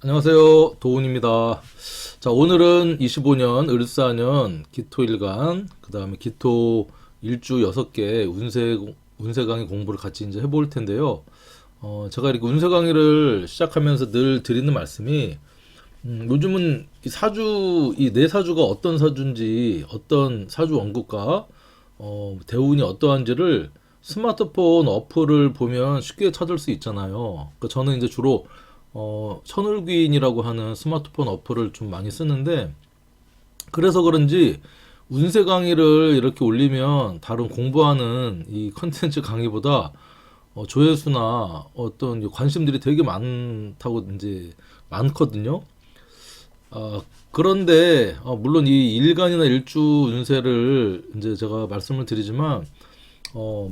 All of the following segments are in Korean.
안녕하세요. 도훈입니다. 자, 오늘은 25년 을사년 기토일간, 그 다음에 기토 일주 6개 운세 강의 공부를 같이 이제 해볼 텐데요. 제가 이렇게 운세 강의를 시작하면서 늘 드리는 말씀이, 요즘은 이 네 사주가 어떤 사주인지, 어떤 사주 원국과, 대운이 어떠한지를 스마트폰 어플을 보면 쉽게 찾을 수 있잖아요. 저는 이제 주로 천을귀인이라고 하는 스마트폰 어플을 좀 많이 쓰는데, 그래서 그런지 운세 강의를 이렇게 올리면 다른 공부하는 이 컨텐츠 강의보다 조회수나 어떤 관심들이 되게 많다고 이제 많거든요. 그런데 물론 이 일간이나 일주 운세를 이제 제가 말씀을 드리지만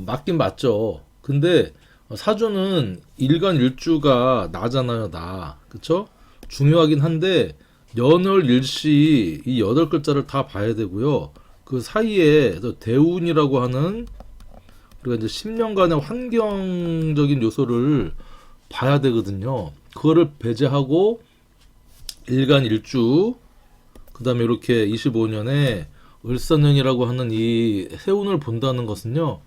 맞긴 맞죠. 근데 사주는 일간 일주가 나잖아요, 나. 그쵸? 중요하긴 한데 연월 일시 이 8글자를 다 봐야 되고요. 그 사이에 또 대운이라고 하는 우리가 이제 10년간의 환경적인 요소를 봐야 되거든요. 그거를 배제하고 일간 일주, 그다음에 이렇게 25년에 을사년이라고 하는 이 해운을 본다는 것은요.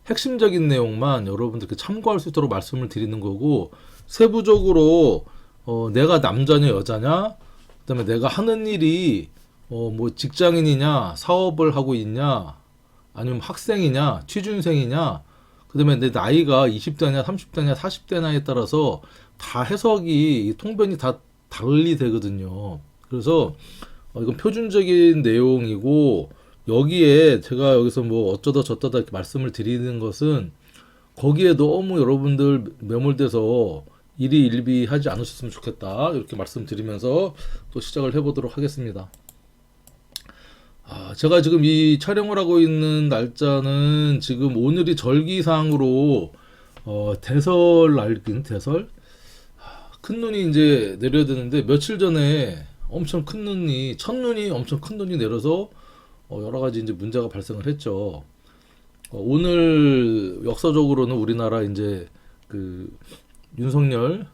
핵심적인 내용만 여러분들께 참고할 수 있도록 말씀을 드리는 거고, 세부적으로 내가 남자냐 여자냐, 그다음에 내가 하는 일이 뭐 직장인이냐 사업을 하고 있냐, 아니면 학생이냐 취준생이냐, 그다음에 내 나이가 20대냐 30대냐 40대냐에 따라서 다 해석이 통변이 다 달리 되거든요. 그래서 이건 표준적인 내용이고, 여기에 제가 여기서 뭐 어쩌다 저쩌다 이렇게 말씀을 드리는 것은 거기에 너무 여러분들 매몰돼서 일희일비하지 않으셨으면 좋겠다, 이렇게 말씀드리면서 또 시작을 해보도록 하겠습니다. 제가 지금 이 촬영을 하고 있는 날짜는 지금 오늘이 절기상으로 대설 날긴 대설, 큰 눈이 이제 내려야 되는데, 며칠 전에 엄청 큰 눈이, 첫눈이 엄청 큰 눈이 내려서 여러 가지 이제 문제가 발생을 했죠. 오늘 역사적으로는 우리나라 이제 그 윤석열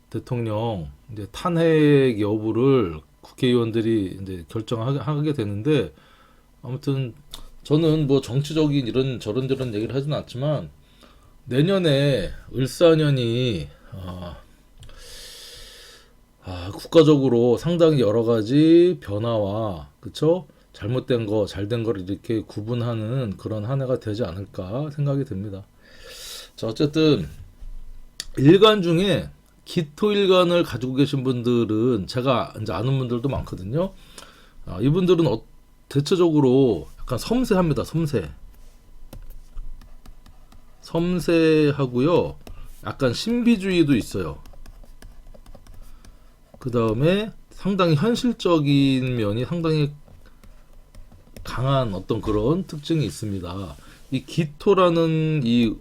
대통령 이제 탄핵 여부를 국회의원들이 이제 결정하게 되는데, 아무튼 저는 뭐 정치적인 이런 저런 얘기를 하지는 않지만, 내년에 을사년이 국가적으로 상당히 여러 가지 변화와, 그쵸? 잘못된 거, 잘된 거를 이렇게 구분하는 그런 한 해가 되지 않을까 생각이 됩니다. 자, 어쨌든 일간 중에 기토일간을 가지고 계신 분들은 제가 이제 아는 분들도 많거든요. 이분들은 대체적으로 약간 섬세합니다. 섬세하고요. 약간 신비주의도 있어요. 그 다음에 상당히 현실적인 면이 상당히 강한 어떤 그런 특징이 있습니다. 이 기토라는 이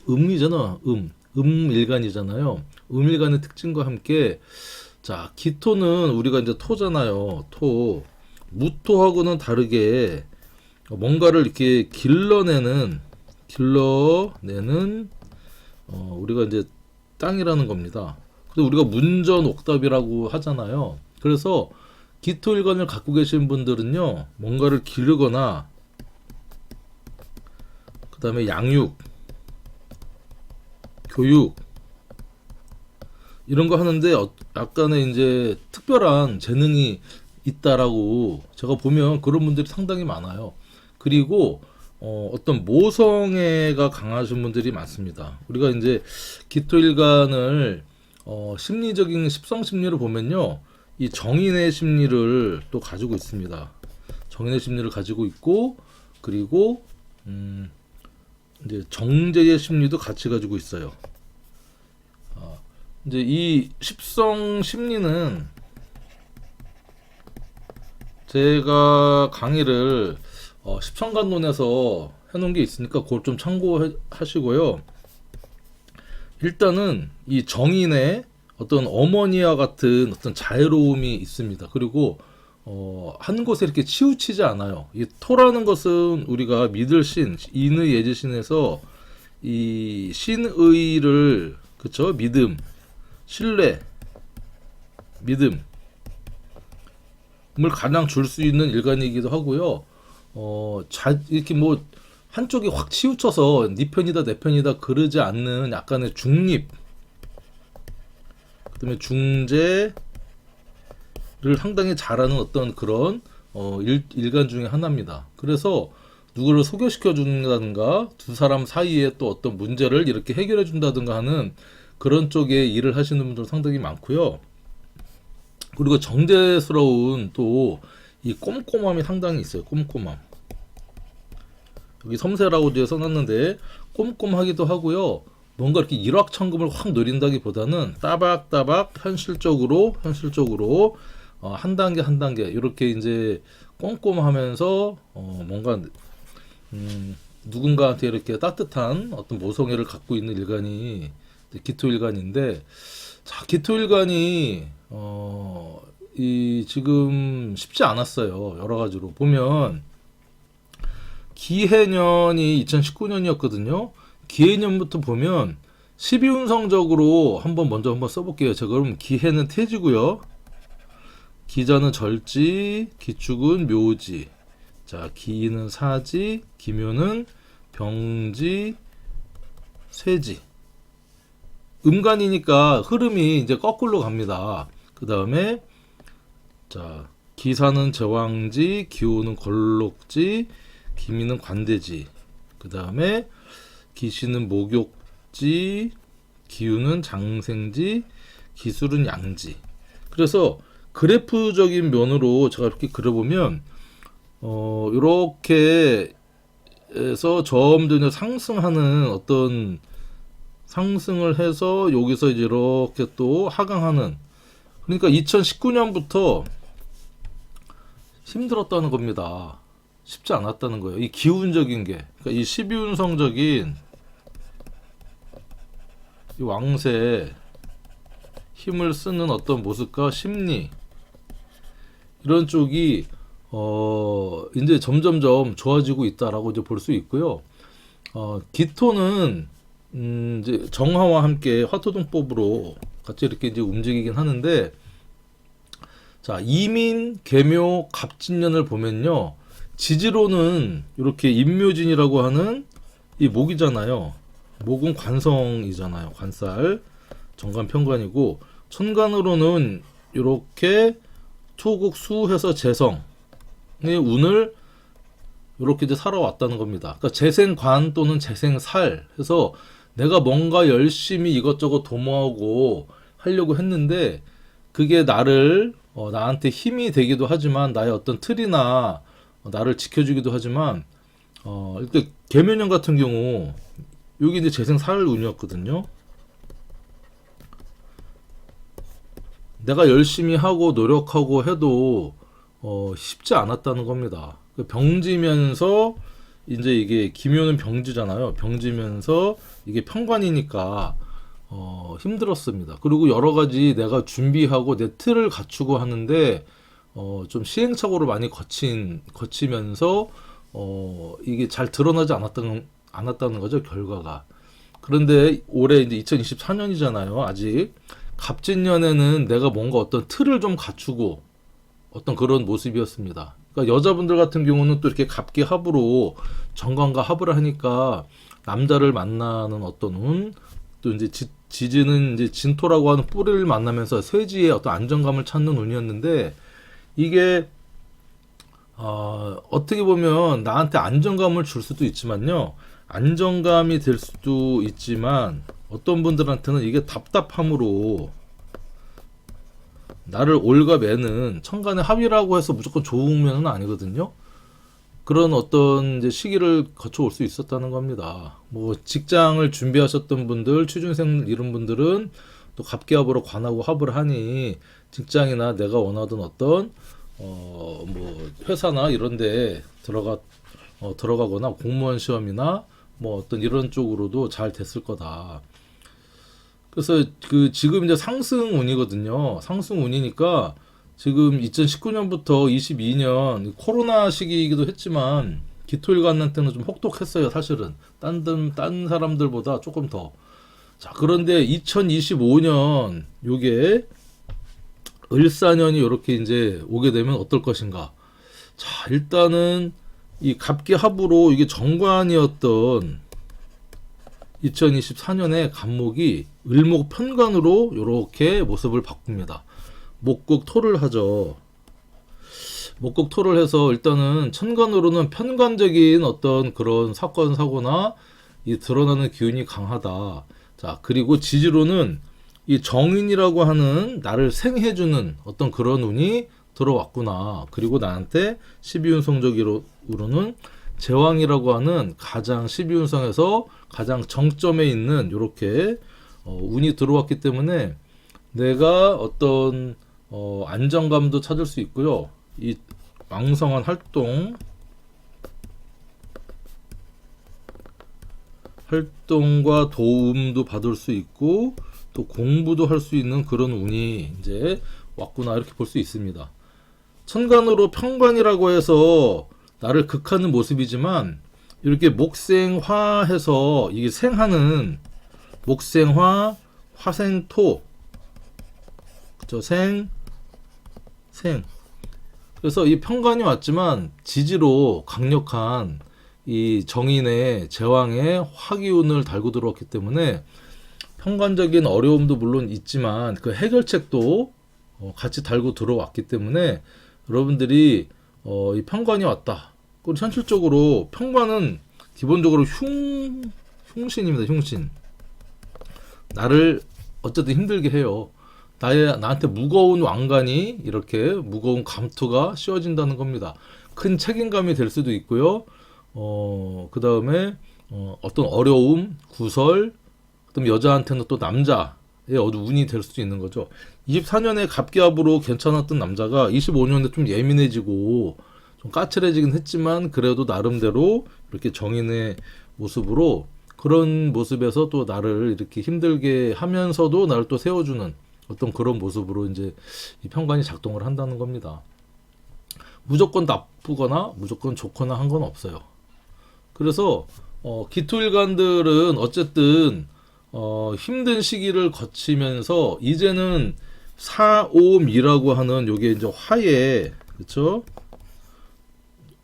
음이잖아. 음일간이잖아요. 음일간의 특징과 함께, 자, 기토는 우리가 이제 토잖아요. 무토하고는 다르게 뭔가를 이렇게 길러내는 우리가 이제 땅이라는 겁니다. 근데 우리가 문전옥답이라고 하잖아요. 그래서 기토일관을 갖고 계신 분들은요, 뭔가를 기르거나, 그 다음에 양육, 교육, 이런 거 하는데 약간의 이제 특별한 재능이 있다라고 제가 보면 그런 분들이 상당히 많아요. 그리고 어떤 모성애가 강하신 분들이 많습니다. 우리가 이제 기토일간을 심리적인 십성심리를 보면요, 이 정인의 심리를 또 가지고 있습니다. 정인의 심리를 가지고 있고, 그리고 이제 정제의 심리도 같이 가지고 있어요. 이제 이 십성 심리는 제가 강의를 십성간론에서 해놓은 게 있으니까 그걸 좀 참고하시고요. 일단은 이 정인의 어떤 어머니와 같은 어떤 자애로움이 있습니다. 그리고 한 곳에 이렇게 치우치지 않아요. 이 토라는 것은 우리가 믿을 신, 인의 예지신에서 이 신의를, 그쵸? 믿음, 신뢰, 믿음을 가장 줄 수 있는 일간이기도 하고요. 이렇게 뭐 한쪽이 확 치우쳐서 네 편이다 내 편이다 그러지 않는 약간의 중립, 그다음에 중재를 상당히 잘하는 어떤 그런 일간 중에 하나입니다. 그래서 누구를 소개시켜 준다든가 두 사람 사이에 또 어떤 문제를 이렇게 해결해 준다든가 하는 그런 쪽에 일을 하시는 분들 상당히 많고요. 그리고 정제스러운 또 이 꼼꼼함이 상당히 있어요. 꼼꼼함. 여기 섬세라고 뒤에 써놨는데 꼼꼼하기도 하고요. 뭔가 이렇게 일확천금을 확 노린다기보다는 따박따박 현실적으로 한 단계 한 단계 이렇게 이제 꼼꼼하면서 뭔가 누군가한테 이렇게 따뜻한 어떤 모성애를 갖고 있는 일간이 기토일간인데, 자, 기토일간이 이 지금 쉽지 않았어요. 여러 가지로 보면 기해년이 2019년이었거든요. 기해년부터 보면 12운성적으로 먼저 한번 써볼게요. 제가 그럼 기해는 태지고요. 기자는 절지, 기축은 묘지. 자, 기는 사지, 기묘는 병지, 쇠지. 음간이니까 흐름이 이제 거꾸로 갑니다. 그 다음에 자, 기사는 제왕지, 기호는 걸록지, 기미는 관대지. 그 다음에 기시는 목욕지, 기우는 장생지, 기술은 양지. 그래서 그래프적인 면으로 제가 이렇게 그려보면 이렇게 해서 점점 상승하는 어떤 상승을 해서 여기서 이제 이렇게 또 하강하는, 그러니까 2019년부터 힘들었다는 겁니다. 쉽지 않았다는 거예요. 이 기운적인 게, 그러니까 이 12운성적인 이 왕세에 힘을 쓰는 어떤 모습과 심리, 이런 쪽이 이제 점점점 좋아지고 있다라고 이제 볼 수 있고요. 기토는 이제 정화와 함께 화토동법으로 같이 이렇게 이제 움직이긴 하는데, 자, 이민, 계묘, 갑진년을 보면요, 지지로는 이렇게 임묘진이라고 하는 이 목이잖아요. 목은 관성이잖아요. 관살, 정관, 편관이고, 천간으로는 이렇게 토국, 수해서 재성의 운을 이렇게 이제 살아왔다는 겁니다. 그러니까 재생관 또는 재생살 해서 내가 뭔가 열심히 이것저것 도모하고 하려고 했는데 그게 나한테 힘이 되기도 하지만 나의 어떤 틀이나 나를 지켜주기도 하지만 이렇게 계묘년 같은 경우 여기 이제 재생살 운이었거든요. 내가 열심히 하고 노력하고 해도 쉽지 않았다는 겁니다. 병지면서 이제 이게 기묘는 병지잖아요. 병지면서 이게 편관이니까 힘들었습니다. 그리고 여러 가지 내가 준비하고 내 틀을 갖추고 하는데 좀 시행착오를 많이 거치면서 이게 잘 드러나지 않았다는 거죠, 결과가. 그런데 올해 이제 2024년이잖아요. 아직 갑진년에는 내가 뭔가 어떤 틀을 좀 갖추고 어떤 그런 모습이었습니다. 그러니까 여자분들 같은 경우는 또 이렇게 갑기 합으로 정관과 합을 하니까 남자를 만나는 어떤 운, 또 이제 지지는 이제 진토라고 하는 뿌리를 만나면서 쇠지의 어떤 안정감을 찾는 운이었는데, 이게 어떻게 보면 나한테 안정감을 줄 수도 있지만요, 안정감이 될 수도 있지만 어떤 분들한테는 이게 답답함으로 나를 올가매는, 천간의 합이라고 해서 무조건 좋은 면은 아니거든요. 그런 어떤 이제 시기를 거쳐올 수 있었다는 겁니다. 뭐 직장을 준비하셨던 분들, 취준생 이런 분들은 또 갑기합으로 관하고 합을 하니 직장이나 내가 원하던 어떤 뭐 회사나 이런데 들어가거나 공무원 시험이나 뭐 어떤 이런 쪽으로도 잘 됐을 거다. 그래서 지금 이제 상승운이거든요. 상승운이니까 지금 2019년부터 22년 코로나 시기이기도 했지만 기토일관한테는 좀 혹독했어요. 사실은 딴 사람들보다 조금 더. 자, 그런데 2025년 요게 을사년이 이렇게 이제 오게 되면 어떨 것인가. 자, 일단은 이 갑기합으로 이게 정관이었던 2024년에 갑목이 을목 편관으로 이렇게 모습을 바꿉니다. 목극토를 하죠. 목극토를 해서 일단은 천간으로는 편관적인 어떤 그런 사건 사고나 이 드러나는 기운이 강하다. 자, 그리고 지지로는 이 정인이라고 하는 나를 생해주는 어떤 그런 운이 들어왔구나. 그리고 나한테 12운 성적으로는 제왕이라고 하는 가장 12운성에서 가장 정점에 있는 이렇게 운이 들어왔기 때문에 내가 어떤 안정감도 찾을 수 있고요. 이 왕성한 활동과 도움도 받을 수 있고 또 공부도 할 수 있는 그런 운이 이제 왔구나 이렇게 볼 수 있습니다. 천간으로 평관이라고 해서 나를 극하는 모습이지만 이렇게 목생화해서 이게 생하는 목생화, 화생토, 그쵸? 생. 그래서 이 평관이 왔지만 지지로 강력한 이 정인의 제왕의 화기운을 달고 들어왔기 때문에 평관적인 어려움도 물론 있지만 그 해결책도 같이 달고 들어왔기 때문에 여러분들이 이 평관이 왔다. 그리고 현실적으로 평관은 기본적으로 흉신입니다. 흉신. 나를 어쨌든 힘들게 해요. 나한테 무거운 왕관이 이렇게 무거운 감투가 씌워진다는 겁니다. 큰 책임감이 될 수도 있고요. 그 다음에 어떤 어려움, 구설, 그다음 여자한테는 또 남자의 운이 될 수도 있는 거죠. 24년에 갑기합으로 괜찮았던 남자가 25년에 좀 예민해지고 좀 까칠해지긴 했지만 그래도 나름대로 이렇게 정인의 모습으로 그런 모습에서 또 나를 이렇게 힘들게 하면서도 나를 또 세워주는 어떤 그런 모습으로 이제 이 평관이 작동을 한다는 겁니다. 무조건 나쁘거나 무조건 좋거나 한 건 없어요. 그래서 기토일관들은 어쨌든 힘든 시기를 거치면서 이제는 사오미라고 하는 요게 이제 화의 그렇죠?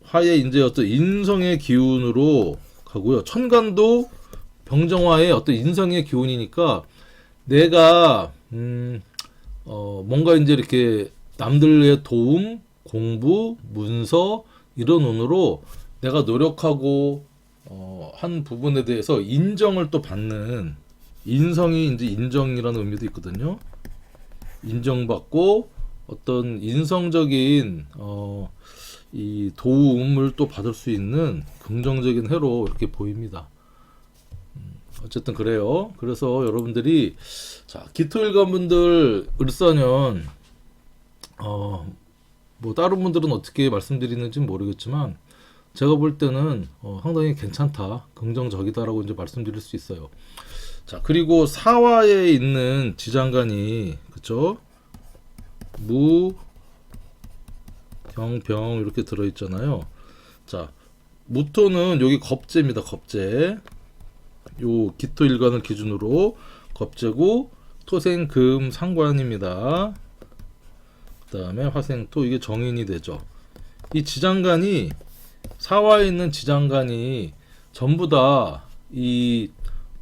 화의 이제 어떤 인성의 기운으로 가고요. 천간도 병정화의 어떤 인성의 기운이니까 내가 뭔가 이제 이렇게 남들의 도움, 공부, 문서 이런 운으로 내가 노력하고 한 부분에 대해서 인정을 또 받는 인성이 이제 인정이라는 의미도 있거든요. 인정받고 어떤 인성적인 이 도움을 또 받을 수 있는 긍정적인 해로 이렇게 보입니다. 어쨌든 그래요. 그래서 여러분들이 자 기토일관분들 을사년 뭐 다른 분들은 어떻게 말씀드리는지 모르겠지만 제가 볼 때는 상당히 괜찮다, 긍정적이다라고 이제 말씀드릴 수 있어요. 자 그리고 사화에 있는 지장간이 그쵸? 무, 경, 병 이렇게 들어있잖아요. 자 무토는 여기 겁재입니다. 겁재. 요 기토일관을 기준으로 겁재고 토생금 상관입니다. 그 다음에 화생토 이게 정인이 되죠. 이 지장간이 사화에 있는 지장간이 전부 다 이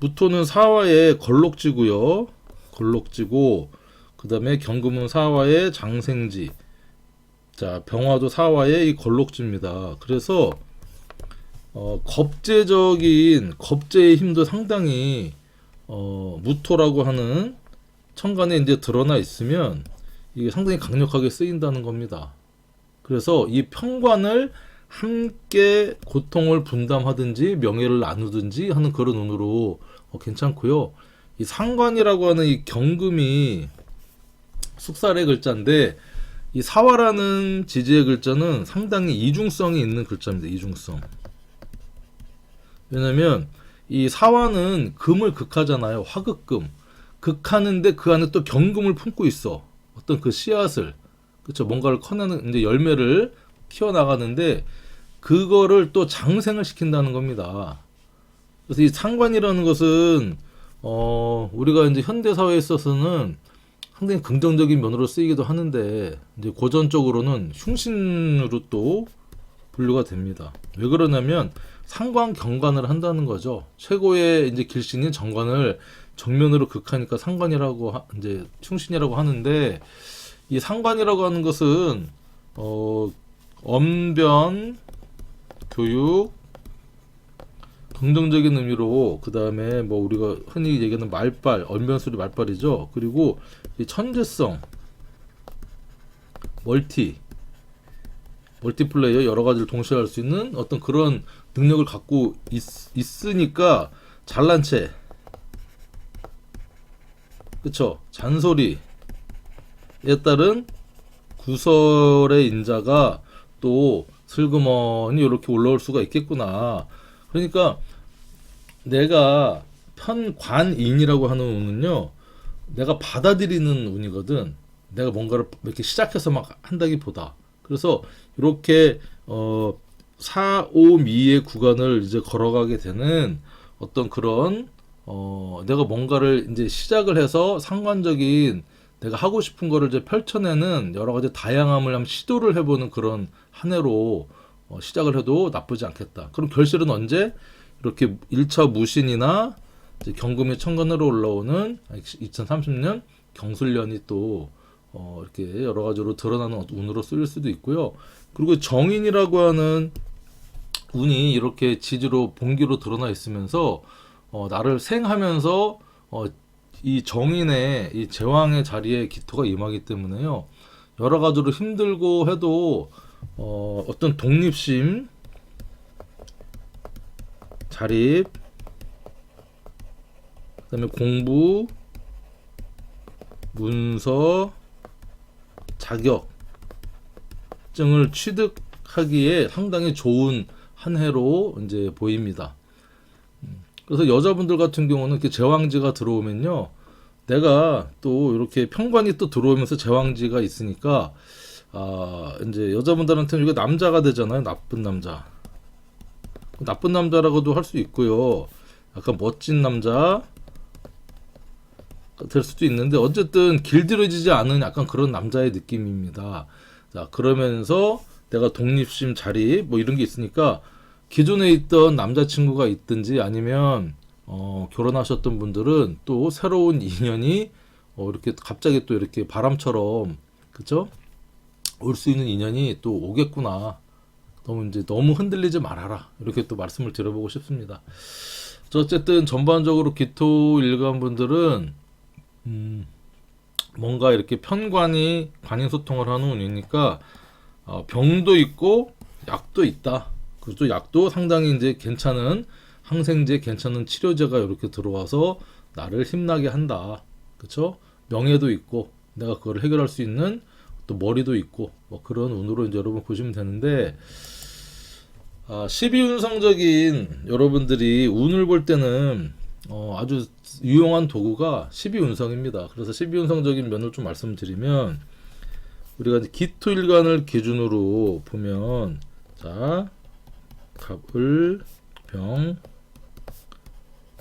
무토는 사화의 걸록지고요. 걸록지고 그 다음에 경금은 사화의 장생지. 자 병화도 사화의 이 걸록지입니다. 그래서 겁재적인 겁재의 힘도 상당히 무토라고 하는 천간에 이제 드러나 있으면 이게 상당히 강력하게 쓰인다는 겁니다. 그래서 이 평관을 함께 고통을 분담하든지 명예를 나누든지 하는 그런 운으로 괜찮고요. 이 상관이라고 하는 이 경금이 숙살의 글자인데 이 사화라는 지지의 글자는 상당히 이중성이 있는 글자입니다. 이중성. 왜냐면 이 사화는 금을 극하잖아요. 화극금. 극하는데 그 안에 또 경금을 품고 있어. 어떤 그 씨앗을. 그쵸. 뭔가를 커내는, 이제 열매를 키워나가는데, 그거를 또 장생을 시킨다는 겁니다. 그래서 이 상관이라는 것은, 우리가 이제 현대사회에 있어서는 상당히 긍정적인 면으로 쓰이기도 하는데 이제 고전적으로는 흉신으로 또 분류가 됩니다. 왜 그러냐면 상관 경관을 한다는 거죠. 최고의 이제 길신인 정관을 정면으로 극하니까 상관이라고 이제 흉신이라고 하는데 이 상관이라고 하는 것은 언변, 교육, 긍정적인 의미로 그 다음에 뭐 우리가 흔히 얘기하는 말빨, 언변술이 말빨이죠. 그리고 이 천재성, 멀티플레이어 여러 가지를 동시에 할 수 있는 어떤 그런 능력을 갖고 있으니까 잘난 채, 그쵸? 잔소리에 따른 구설의 인자가 또 슬그머니 이렇게 올라올 수가 있겠구나. 그러니까 내가 편관인이라고 하는 운은요, 내가 받아들이는 운이거든. 내가 뭔가를 이렇게 시작해서 막 한다기보다. 그래서 이렇게 4, 5, 미의 구간을 이제 걸어가게 되는 어떤 그런 내가 뭔가를 이제 시작을 해서 상관적인 내가 하고 싶은 거를 이제 펼쳐내는 여러 가지 다양함을 한번 시도를 해보는 그런 한 해로 시작을 해도 나쁘지 않겠다. 그럼 결실은 언제? 이렇게 1차 무신이나 이제 경금이 천간으로 올라오는 2030년 경술년이 또 이렇게 여러 가지로 드러나는 운으로 쓰일 수도 있고요. 그리고 정인이라고 하는 운이 이렇게 지지로 봉기로 드러나 있으면서 나를 생하면서 이 정인의 이 제왕의 자리에 기토가 임하기 때문에요. 여러 가지로 힘들고 해도 어떤 독립심, 자립, 그다음에 공부, 문서, 자격증을 취득하기에 상당히 좋은 한 해로 이제 보입니다. 그래서 여자분들 같은 경우는 이렇게 제왕지가 들어오면요, 내가 또 이렇게 편관이 또 들어오면서 제왕지가 있으니까 이제 여자분들한테는 이게 남자가 되잖아요. 나쁜 남자. 나쁜 남자라고도 할 수 있고요. 약간 멋진 남자 될 수도 있는데 어쨌든 길들여지지 않은 약간 그런 남자의 느낌입니다. 자, 그러면서 내가 독립심, 자립 뭐 이런 게 있으니까 기존에 있던 남자친구가 있든지 아니면 결혼하셨던 분들은 또 새로운 인연이 이렇게 갑자기 또 이렇게 바람처럼, 그쵸? 올 수 있는 인연이 또 오겠구나. 너무 흔들리지 말아라. 이렇게 또 말씀을 드려보고 싶습니다. 어쨌든 전반적으로 기토 일간 분들은 뭔가 이렇게 편관이 관인소통을 하는 운이니까 병도 있고 약도 있다. 그리고 또 약도 상당히 이제 괜찮은 항생제, 괜찮은 치료제가 이렇게 들어와서 나를 힘나게 한다. 그쵸? 명예도 있고 내가 그걸 해결할 수 있는 또 머리도 있고 뭐 그런 운으로 이제 여러분 보시면 되는데 12운성적인 여러분들이 운을 볼 때는 아주 유용한 도구가 12운성입니다. 그래서 12운성적인 면을 좀 말씀드리면 우리가 이제 기토일간을 기준으로 보면 자, 갑을, 병,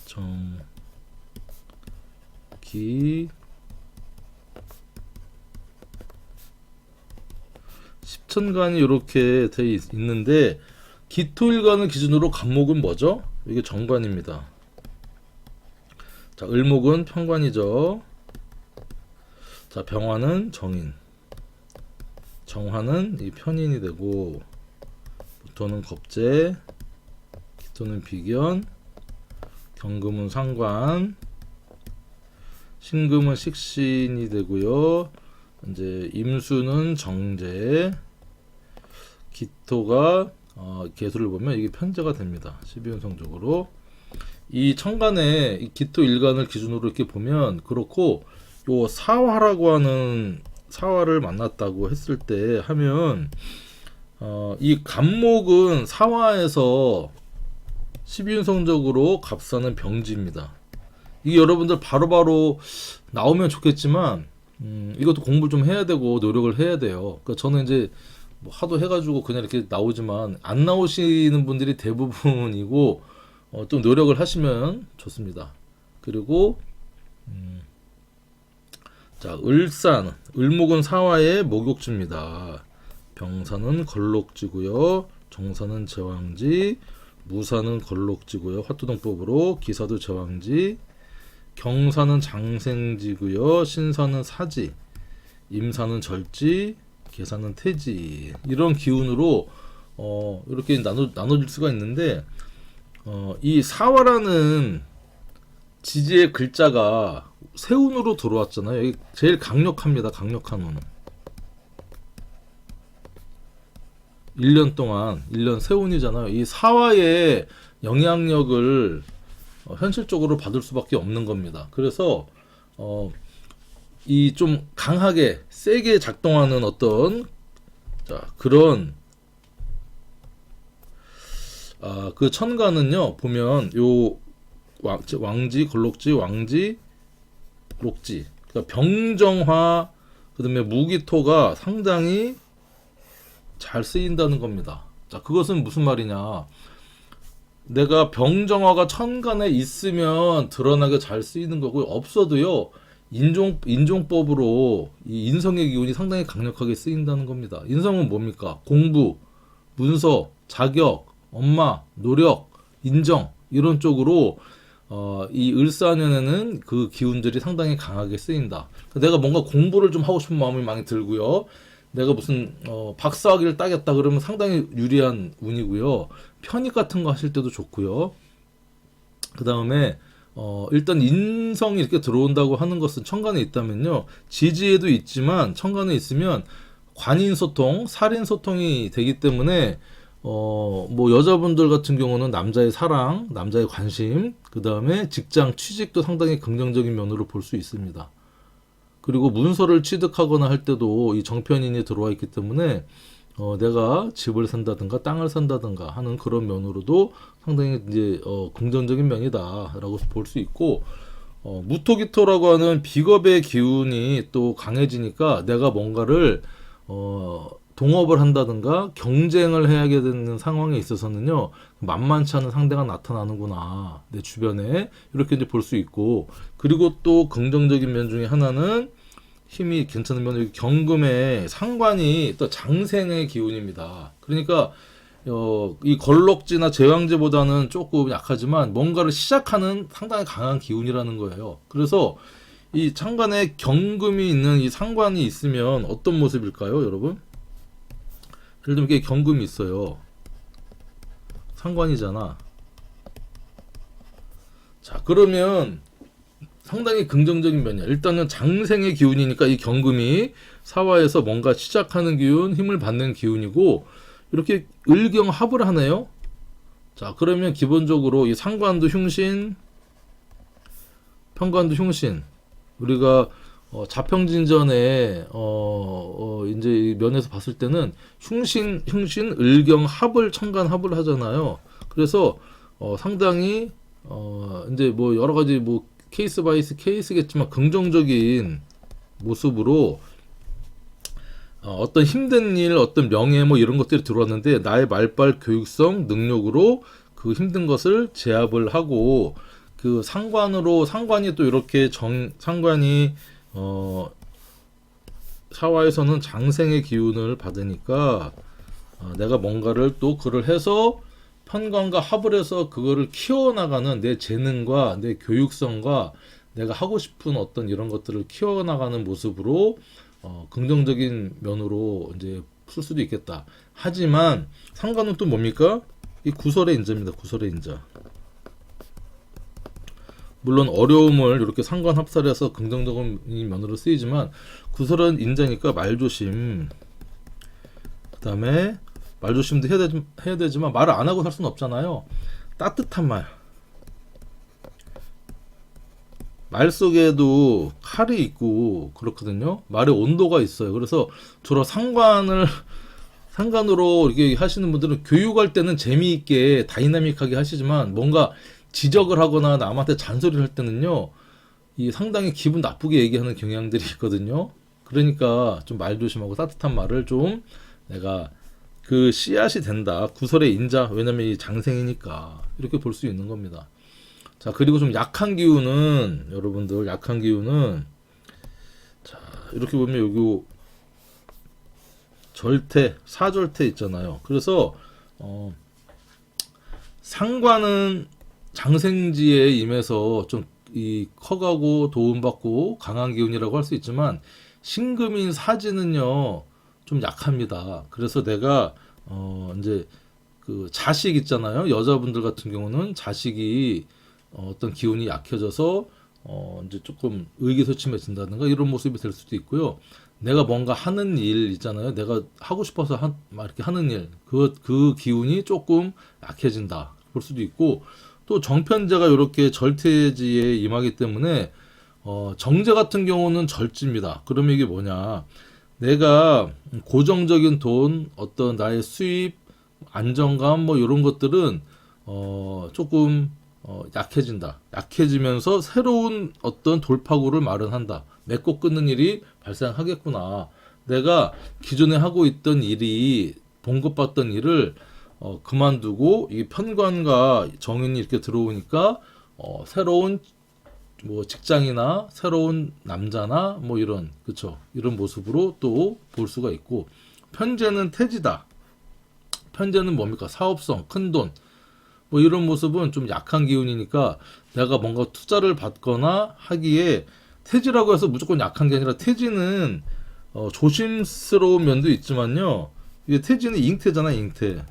정, 기, 십천간이 이렇게 돼 있는데 기토일간을 기준으로 간목은 뭐죠? 이게 정관입니다. 자, 을목은 편관이죠. 자, 병화는 정인, 정화는 이 편인이 되고, 무토는 겁재, 기토는 비견, 경금은 상관, 신금은 식신이 되고요. 이제 임수는 정제, 기토가 개수를 보면 이게 편제가 됩니다. 12운성적으로. 이 천간에 이 기토 일간을 기준으로 이렇게 보면 그렇고, 요 사화라고 하는 사화를 만났다고 했을 때 하면 이 간목은 사화에서 12운성적으로 값사는 병지입니다. 이게 여러분들 바로바로 나오면 좋겠지만 이것도 공부를 좀 해야 되고 노력을 해야 돼요. 그러니까 저는 이제 뭐 하도 해가지고 그냥 이렇게 나오지만 안 나오시는 분들이 대부분이고 좀 노력을 하시면 좋습니다. 그리고 자, 을산, 을목은 사화의 목욕지입니다. 병사는 걸록지고요. 정사는 제왕지, 무사는 걸록지고요. 화투동법으로 기사도 제왕지, 경사는 장생지고요. 신사는 사지, 임사는 절지, 계사는 태지. 이런 기운으로 이렇게 나눠질 수가 있는데 이 사화라는 지지의 글자가 세운으로 들어왔잖아요. 여기 제일 강력합니다. 강력한 운은 1년 세운이잖아요. 이 사화의 영향력을 현실적으로 받을 수밖에 없는 겁니다. 그래서 이 좀 강하게 세게 작동하는 어떤 그런 그 천간은요 보면 요 왕지, 걸록지, 왕지, 록지, 그러니까 병정화, 그다음에 무기토가 상당히 잘 쓰인다는 겁니다. 자, 그것은 무슨 말이냐? 내가 병정화가 천간에 있으면 드러나게 잘 쓰이는 거고, 없어도요 인종법으로 이 인성의 기운이 상당히 강력하게 쓰인다는 겁니다. 인성은 뭡니까? 공부, 문서, 자격, 엄마, 노력, 인정 이런 쪽으로 이 을사년에는 그 기운들이 상당히 강하게 쓰인다. 내가 뭔가 공부를 좀 하고 싶은 마음이 많이 들고요. 내가 무슨 박사학위를 따겠다 그러면 상당히 유리한 운이고요. 편입 같은 거 하실 때도 좋고요. 그 다음에 일단 인성이 이렇게 들어온다고 하는 것은 천간에 있다면요. 지지에도 있지만 천간에 있으면 관인소통, 살인소통이 되기 때문에 뭐 여자분들 같은 경우는 남자의 사랑, 남자의 관심, 그 다음에 직장 취직도 상당히 긍정적인 면으로 볼 수 있습니다. 그리고 문서를 취득하거나 할 때도 이 정편인이 들어와 있기 때문에 내가 집을 산다든가 땅을 산다든가 하는 그런 면으로도 상당히 이제 긍정적인 면이다라고 볼 수 있고, 무토기토라고 하는 비겁의 기운이 또 강해지니까 내가 뭔가를 동업을 한다든가 경쟁을 해야 되는 상황에 있어서는요 만만치 않은 상대가 나타나는구나 내 주변에, 이렇게 이제 볼 수 있고, 그리고 또 긍정적인 면 중에 하나는 힘이 괜찮은 면, 경금의 상관이 또 장생의 기운입니다. 그러니까 이 걸록지나 제왕지보다는 조금 약하지만 뭔가를 시작하는 상당히 강한 기운이라는 거예요. 그래서 이 상관에 경금이 있는 이 상관이 있으면 어떤 모습일까요, 여러분? 예를 들면 이게 경금이 있어요. 상관이잖아. 자, 그러면 상당히 긍정적인 면이야. 일단은 장생의 기운이니까 이 경금이 사화에서 뭔가 시작하는 기운, 힘을 받는 기운이고, 이렇게 을경합을 하네요. 자, 그러면 기본적으로 이 상관도 흉신, 편관도 흉신. 우리가 자평진전에 이제 이 면에서 봤을 때는 흉신, 을경합을 천간합을 하잖아요. 그래서 상당히 이제 뭐 여러 가지 뭐 케이스 바이스 케이스겠지만 긍정적인 모습으로 어떤 힘든 일, 어떤 명예 뭐 이런 것들이 들어왔는데 나의 말빨 교육성 능력으로 그 힘든 것을 제압을 하고, 그 상관이 또 이렇게 상관이 사화에서는 장생의 기운을 받으니까 내가 뭔가를 또 그걸 해서 편관과 합을 해서 그거를 키워나가는 내 재능과 내 교육성과 내가 하고 싶은 어떤 이런 것들을 키워나가는 모습으로 긍정적인 면으로 이제 풀 수도 있겠다. 하지만 상관은 또 뭡니까? 이 구설의 인자입니다. 구설의 인자. 물론 어려움을 이렇게 상관 합살해서 긍정적인 면으로 쓰이지만 구설은 인자니까 말조심. 그 다음에 말조심도 해야 되지만 말을 안 하고 살 수는 없잖아요. 따뜻한 말 속에도 칼이 있고 그렇거든요. 말에 온도가 있어요. 그래서 주로 상관으로 이렇게 하시는 분들은 교육할 때는 재미있게 다이나믹하게 하시지만 뭔가 지적을 하거나 남한테 잔소리를 할 때는요 이 상당히 기분 나쁘게 얘기하는 경향들이 있거든요. 그러니까 좀 말 조심하고 따뜻한 말을 좀 내가 그 씨앗이 된다. 구설의 인자. 왜냐면 이 장생이니까 이렇게 볼 수 있는 겁니다. 자, 그리고 좀 약한 기운은 여러분들 약한 기운은 자, 이렇게 보면 여기 절태, 사절태 있잖아요. 그래서 상관은 장생지에 임해서 좀 이 커가고 도움받고 강한 기운이라고 할 수 있지만 신금인 사지는요 좀 약합니다. 그래서 내가 이제 그 자식 있잖아요. 여자분들 같은 경우는 자식이 어떤 기운이 약해져서 이제 조금 의기소침해진다든가 이런 모습이 될 수도 있고요. 내가 뭔가 하는 일 있잖아요. 내가 하고 싶어서 막 이렇게 하는 일, 그 기운이 조금 약해진다. 볼 수도 있고, 또 정편제가 이렇게 절퇴지에 임하기 때문에, 정제 같은 경우는 절지입니다. 그러면 이게 뭐냐. 내가 고정적인 돈, 어떤 나의 수입, 안정감, 뭐 이런 것들은, 조금, 약해진다. 약해지면서 새로운 어떤 돌파구를 마련한다. 맺고 끊는 일이 발생하겠구나. 내가 기존에 하고 있던 일이 봉급받던 일을 그만두고 이 편관과 정인이 이렇게 들어오니까 새로운 뭐 직장이나 새로운 남자나 뭐 이런 그쵸 이런 모습으로 또 볼 수가 있고 편제는 태지다. 편제는 뭡니까? 사업성, 큰돈 뭐 이런 모습은 좀 약한 기운이니까 내가 뭔가 투자를 받거나 하기에 태지라고 해서 무조건 약한 게 아니라 태지는 조심스러운 면도 있지만요. 이게 태지는 잉태잖아, 잉태.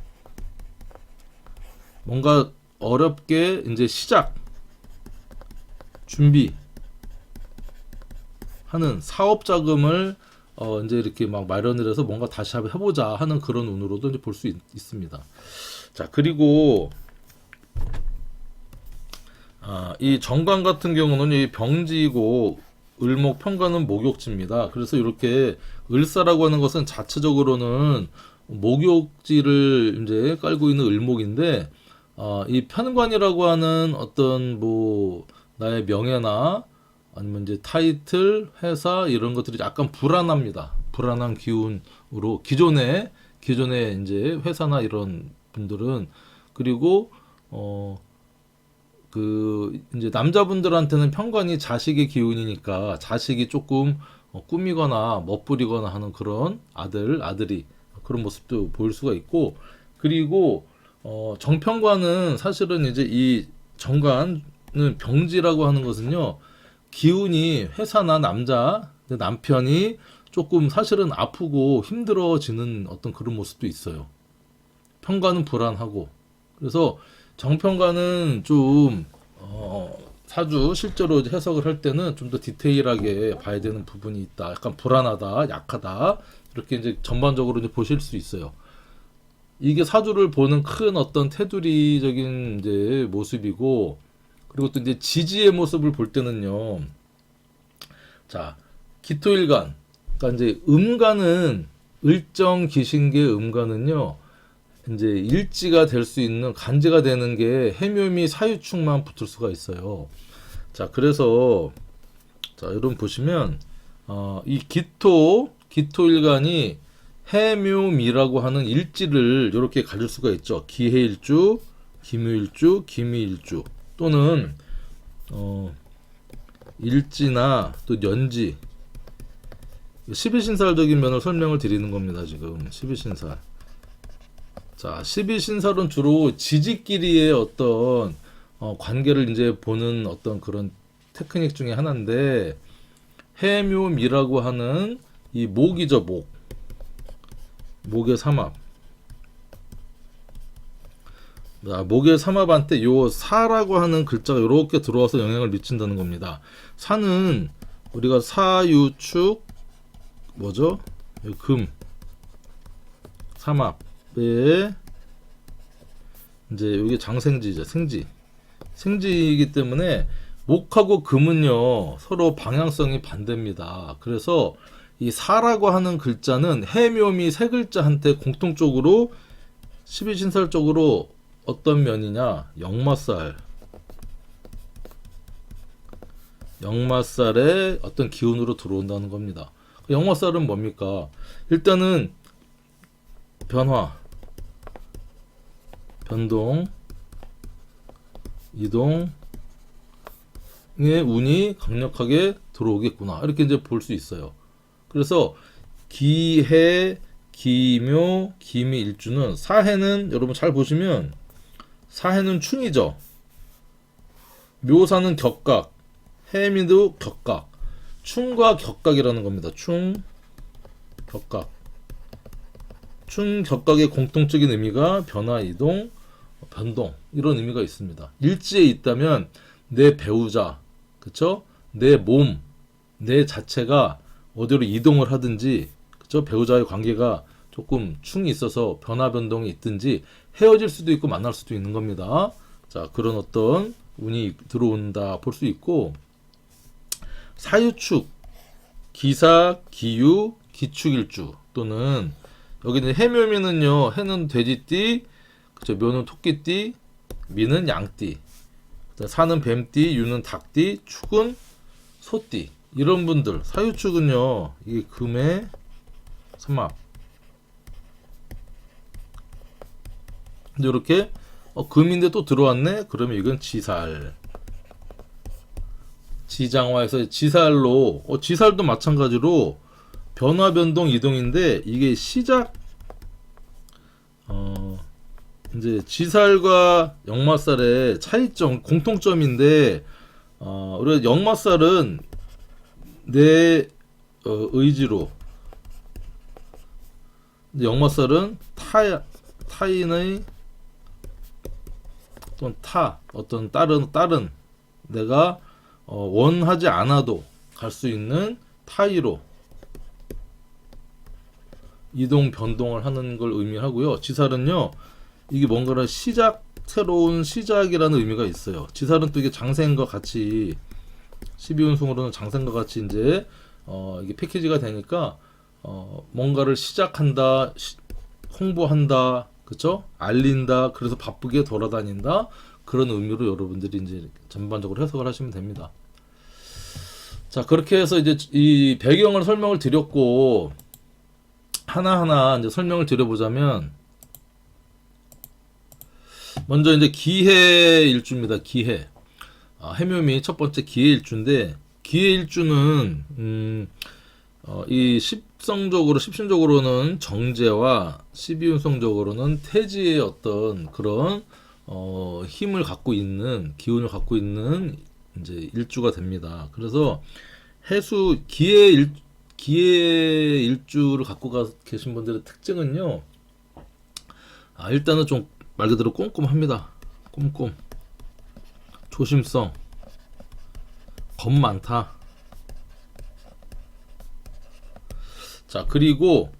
뭔가 어렵게 이제 시작, 준비 하는 사업 자금을 이제 이렇게 막 마련을 해서 뭔가 다시 한번 해보자 하는 그런 운으로도 이제 볼 수 있습니다. 자, 그리고 이 정관 같은 경우는 이 병지이고 을목 편관은 목욕지입니다. 그래서 이렇게 을사라고 하는 것은 자체적으로는 목욕지를 이제 깔고 있는 을목인데 이 편관이라고 하는 어떤 뭐 나의 명예나 아니면 이제 타이틀, 회사 이런 것들이 약간 불안합니다. 불안한 기운으로 기존에 이제 회사나 이런 분들은 그리고 그 이제 남자분들한테는 편관이 자식의 기운이니까 자식이 조금 꾸미거나 멋부리거나 하는 그런 아들이 그런 모습도 보일 수가 있고 그리고 정편관은 사실은 이제 이 정관은 병지라고 하는 것은요 기운이 회사나 남편이 조금 사실은 아프고 힘들어지는 어떤 그런 모습도 있어요. 편관은 불안하고 그래서 정편관은 좀 사주 실제로 해석을 할 때는 좀 더 디테일하게 봐야 되는 부분이 있다. 약간 불안하다, 약하다 이렇게 이제 전반적으로 이제 보실 수 있어요. 이게 사주를 보는 큰 어떤 테두리적인 이제 모습이고 그리고 또 이제 지지의 모습을 볼 때는요. 자, 기토일간, 그러니까 이제 음간은 을정 기신계 음간은요. 이제 일지가 될 수 있는 간제가 되는 게 해묘미 사유축만 붙을 수가 있어요. 자, 그래서 자, 여러분 보시면 이 기토일간이 해묘미라고 하는 일지를 이렇게 가질 수가 있죠. 기해일주, 기묘일주, 기미일주 또는 일지나 또 연지 12신살적인 면을 설명을 드리는 겁니다. 지금 12신살. 자, 12신살은 주로 지지끼리의 어떤 관계를 이제 보는 어떤 그런 테크닉 중에 하나인데 해묘미라고 하는 이 목이죠, 목의 삼합. 목의 삼합한테 요 사라고 하는 글자가 이렇게 들어와서 영향을 미친다는 겁니다. 사는 우리가 사유축 뭐죠? 금 삼합에 이제 여기 장생지죠. 생지이기 때문에 목하고 금은요 서로 방향성이 반대입니다. 그래서 이 사라고 하는 글자는 해묘미 세 글자한테 공통적으로 12신살 쪽으로 어떤 면이냐 역마살의 어떤 기운으로 들어온다는 겁니다. 역마살은 뭡니까? 일단은 변동, 이동, 운이 강력하게 들어오겠구나. 이렇게 이제 볼 수 있어요. 그래서 기해, 기묘, 기미 일주는 사해는 여러분 잘 보시면 사해는 충이죠. 묘사는 격각, 해미도 격각. 충과 격각이라는 겁니다. 충, 격각. 충, 격각의 공통적인 의미가 변화, 이동, 변동 이런 의미가 있습니다. 일지에 있다면 내 배우자, 그쵸? 내 몸, 내 자체가 어디로 이동을 하든지, 그쵸? 배우자의 관계가 조금 충이 있어서 변화 변동이 있든지 헤어질 수도 있고 만날 수도 있는 겁니다. 자, 그런 어떤 운이 들어온다 볼 수 있고, 사유축, 기사, 기유, 기축일주 또는 여기는 해묘미는요, 해는 돼지띠, 그쵸? 묘는 토끼띠, 미는 양띠, 사는 뱀띠, 유는 닭띠, 축은 소띠. 이런 분들 사유축은요, 이게 금의 삼합. 이렇게 금인데 또 들어왔네. 그러면 이건 지살. 지장화해서 지살로, 지살도 마찬가지로 변화 변동 이동인데 이게 시작, 이제 지살과 역마살의 차이점, 공통점인데, 우리가 역마살은 내 의지로, 역마살은 타인의 또는 어떤 다른 내가 원하지 않아도 갈 수 있는 타의로 이동 변동을 하는 걸 의미하고요. 지살은요, 이게 뭔가를 새로운 시작이라는 의미가 있어요. 지살은 또 이게 장생과 같이 12운송으로는 장생과 같이 이제 이게 패키지가 되니까 뭔가를 시작한다, 홍보한다, 그쵸? 알린다, 그래서 바쁘게 돌아다닌다, 그런 의미로 여러분들이 이제 전반적으로 해석을 하시면 됩니다. 자, 그렇게 해서 이제 이 배경을 설명을 드렸고, 하나하나 이제 설명을 드려보자면, 먼저 이제 기해 일주입니다. 기해. 해묘미 첫 번째 기해 일주인데, 기해 일주는 이 십신적으로는 정제와 12운성적으로는 태지의 어떤 그런 힘을 갖고 있는, 기운을 갖고 있는 이제 일주가 됩니다. 그래서 기해 일주를 갖고 계신 분들의 특징은요, 일단은 좀 말 그대로 꼼꼼합니다. 꼼꼼, 조심성, 겁 많다. 자, 그리고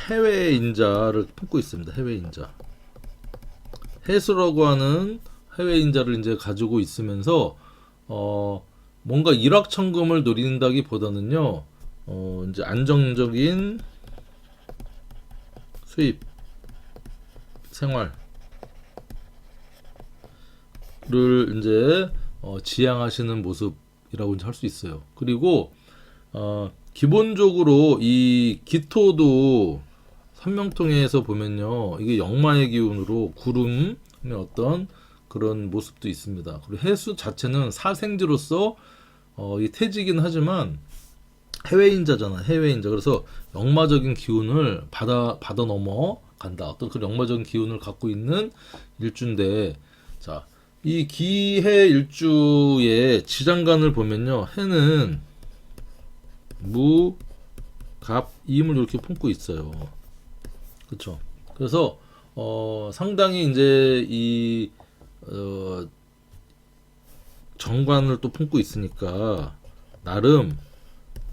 해외 인자를 품고 있습니다. 해외 인자. 해수라고 하는 해외 인자를 이제 가지고 있으면서 뭔가 일확천금을 노린다기보다는요, 이제 안정적인 수입, 생활을 이제 지향하시는 모습이라고 이제 할 수 있어요. 그리고 기본적으로 이 기토도 삼명통에서 보면요, 이게 역마의 기운으로 구름의 어떤 그런 모습도 있습니다. 그리고 해수 자체는 사생지로서 이 태지긴 하지만 해외인자잖아, 해외인자. 그래서 역마적인 기운을 받아 넘어간다. 어떤 그 역마적인 기운을 갖고 있는 일주인데, 자, 이 기해 일주의 지장간을 보면요, 해는 무, 갑, 임을 이렇게 품고 있어요. 그렇죠? 그래서 상당히 이제 이 정관을 또 품고 있으니까 나름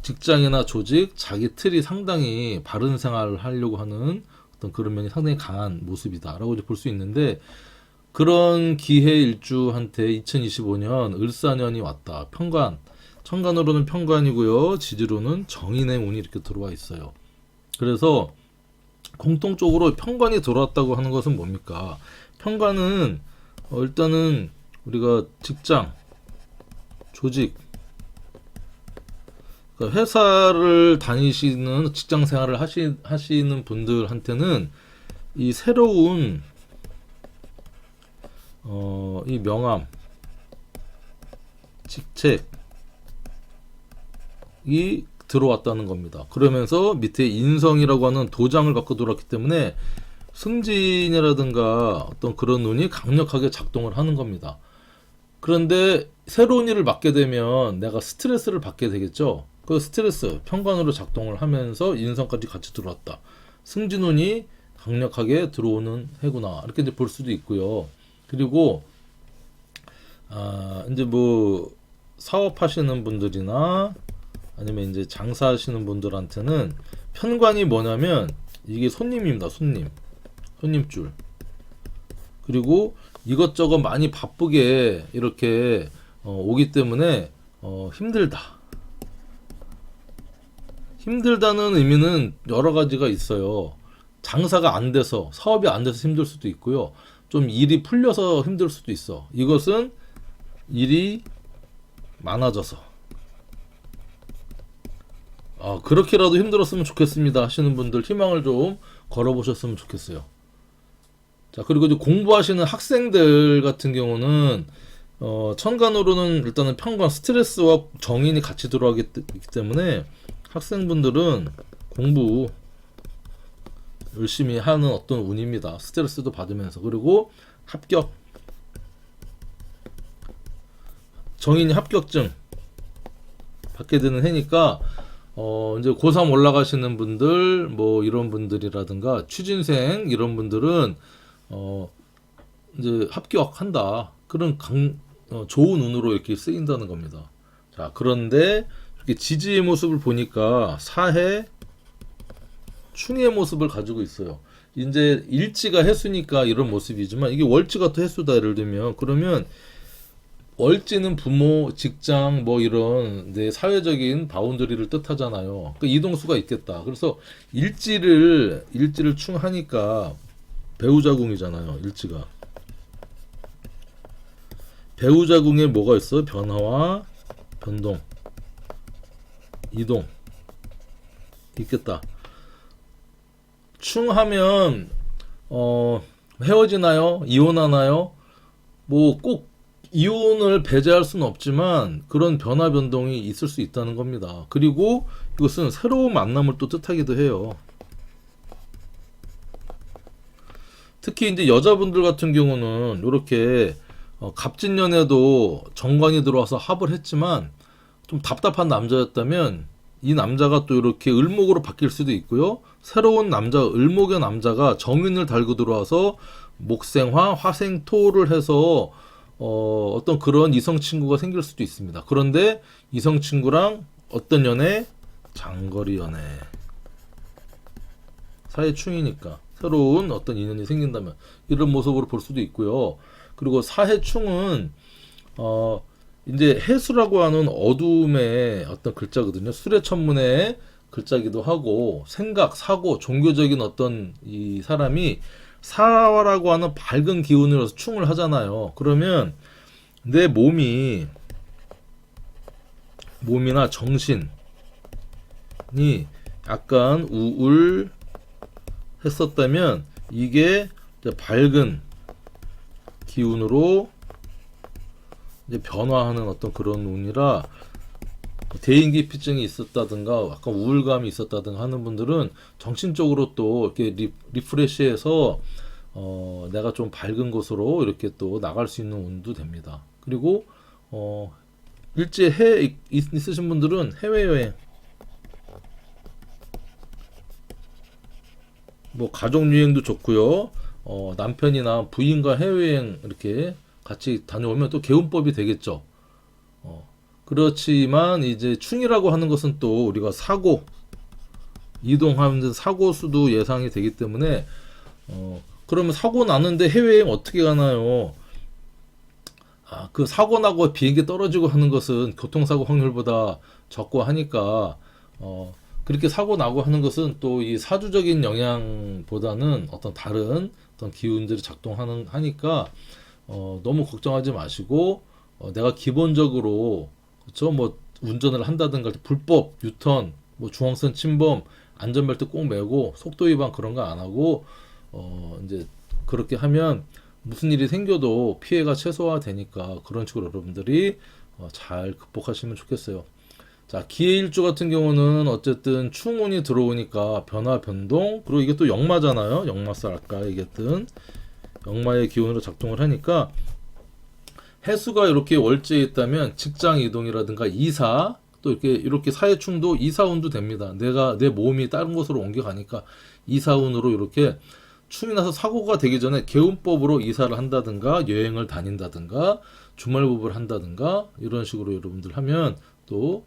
직장이나 조직, 자기 틀이 상당히 바른 생활을 하려고 하는 어떤 그런 면이 상당히 강한 모습이다라고 이제 볼 수 있는데, 그런 기해 일주한테 2025년 을사년이 왔다. 편관, 천간으로는 편관이고요, 지지로는 정인의 운이 이렇게 들어와 있어요. 그래서 공통적으로 편관이 들어왔다고 하는 것은 뭡니까? 편관은 일단은 우리가 직장, 조직, 그러니까 회사를 다니시는, 직장 생활을 하시는 분들한테는 이 새로운 이 명함, 직책이 들어왔다는 겁니다. 그러면서 밑에 인성이라고 하는 도장을 갖고 들어왔기 때문에 승진이라든가 어떤 그런 운이 강력하게 작동을 하는 겁니다. 그런데 새로운 일을 맡게 되면 내가 스트레스를 받게 되겠죠. 그 스트레스, 편관으로 작동을 하면서 인성까지 같이 들어왔다. 승진운이 강력하게 들어오는 해구나. 이렇게 이제 볼 수도 있고요. 그리고 이제 뭐 사업하시는 분들이나 아니면 이제 장사하시는 분들한테는 편관이 뭐냐면 이게 손님입니다. 손님줄. 그리고 이것저것 많이 바쁘게 이렇게 오기 때문에 힘들다. 힘들다는 의미는 여러 가지가 있어요. 장사가 안 돼서, 사업이 안 돼서 힘들 수도 있고요. 좀 일이 풀려서 힘들 수도 있어. 이것은 일이 많아져서. 그렇게라도 힘들었으면 좋겠습니다 하시는 분들 희망을 좀 걸어보셨으면 좋겠어요. 자, 그리고 이제 공부하시는 학생들 같은 경우는 천간으로는 일단은 편관, 스트레스와 정인이 같이 들어가기 때문에 학생분들은 공부 열심히 하는 어떤 운입니다. 스트레스도 받으면서. 그리고 합격, 정인이 합격증 받게 되는 해니까 이제 고3 올라가시는 분들, 뭐 이런 분들이라든가 취준생 이런 분들은 이제 합격한다. 그런 좋은 운으로 이렇게 쓰인다는 겁니다. 자, 그런데 이렇게 지지의 모습을 보니까 사해 충의 모습을 가지고 있어요. 이제 일지가 해수니까 이런 모습이지만 이게 월지가 또 해수다 예를 들면 그러면 월지는 부모, 직장 뭐 이런 내 사회적인 바운더리를 뜻하잖아요. 그 이동수가 있겠다. 그래서 일지를 충하니까 배우자궁이잖아요. 일지가. 배우자궁에 뭐가 있어? 변화와 변동, 이동 있겠다. 충하면 헤어지나요? 이혼하나요? 뭐 꼭 이혼을 배제할 수는 없지만 그런 변화 변동이 있을 수 있다는 겁니다. 그리고 이것은 새로운 만남을 또 뜻하기도 해요. 특히 이제 여자분들 같은 경우는 이렇게 갑진년에도 정관이 들어와서 합을 했지만 좀 답답한 남자였다면 이 남자가 또 이렇게 을목으로 바뀔 수도 있고요. 새로운 남자, 을목의 남자가 정인을 달고 들어와서 목생화, 화생토를 해서 어떤 그런 이성 친구가 생길 수도 있습니다. 그런데 이성 친구랑 어떤 연애? 장거리 연애. 사해충이니까 새로운 어떤 인연이 생긴다면 이런 모습으로 볼 수도 있고요. 그리고 사해충은 이제 해수라고 하는 어둠의 어떤 글자거든요. 수레천문의 글자기도 하고 생각, 사고, 종교적인 어떤 이 사람이 사라고 하는 밝은 기운으로서 충을 하잖아요. 그러면 내 몸이나 정신이 약간 우울했었다면 이게 이제 밝은 기운으로 이제 변화하는 어떤 그런 운이라 대인기피증이 있었다든가 약간 우울감이 있었다든가 하는 분들은 정신적으로 또 이렇게 리프레시해서 내가 좀 밝은 곳으로 이렇게 또 나갈 수 있는 운도 됩니다. 그리고 일제 해 있으신 분들은 해외여행 뭐 가족여행도 좋고요. 남편이나 부인과 해외여행 이렇게 같이 다녀오면 또 개운법이 되겠죠. 그렇지만 이제 충이라고 하는 것은 또 우리가 사고 이동하면서 사고 수도 예상이 되기 때문에 그러면 사고 나는데 해외여행 어떻게 가나요? 그 사고 나고 비행기 떨어지고 하는 것은 교통사고 확률보다 적고 하니까 그렇게 사고 나고 하는 것은 또 이 사주적인 영향보다는 어떤 다른 어떤 기운들이 하니까 너무 걱정하지 마시고 내가 기본적으로 그렇죠? 뭐 운전을 한다든가 불법 유턴, 뭐 중앙선 침범, 안전벨트 꼭 매고 속도 위반 그런 거 안 하고 이제 그렇게 하면 무슨 일이 생겨도 피해가 최소화되니까 그런 식으로 여러분들이 잘 극복하시면 좋겠어요. 자, 기해일주 같은 경우는 어쨌든 충운이 들어오니까 변화 변동, 그리고 이게 또 역마잖아요. 역마살 아까 얘기했던 역마의 기운으로 작동을 하니까 해수가 이렇게 월지에 있다면 직장 이동이라든가 이사, 또 이렇게 사회충도 이사운도 됩니다. 내 몸이 다른 곳으로 옮겨가니까 이사운으로 이렇게 충이 나서 사고가 되기 전에 개운법으로 이사를 한다든가 여행을 다닌다든가 주말부부를 한다든가 이런 식으로 여러분들 하면 또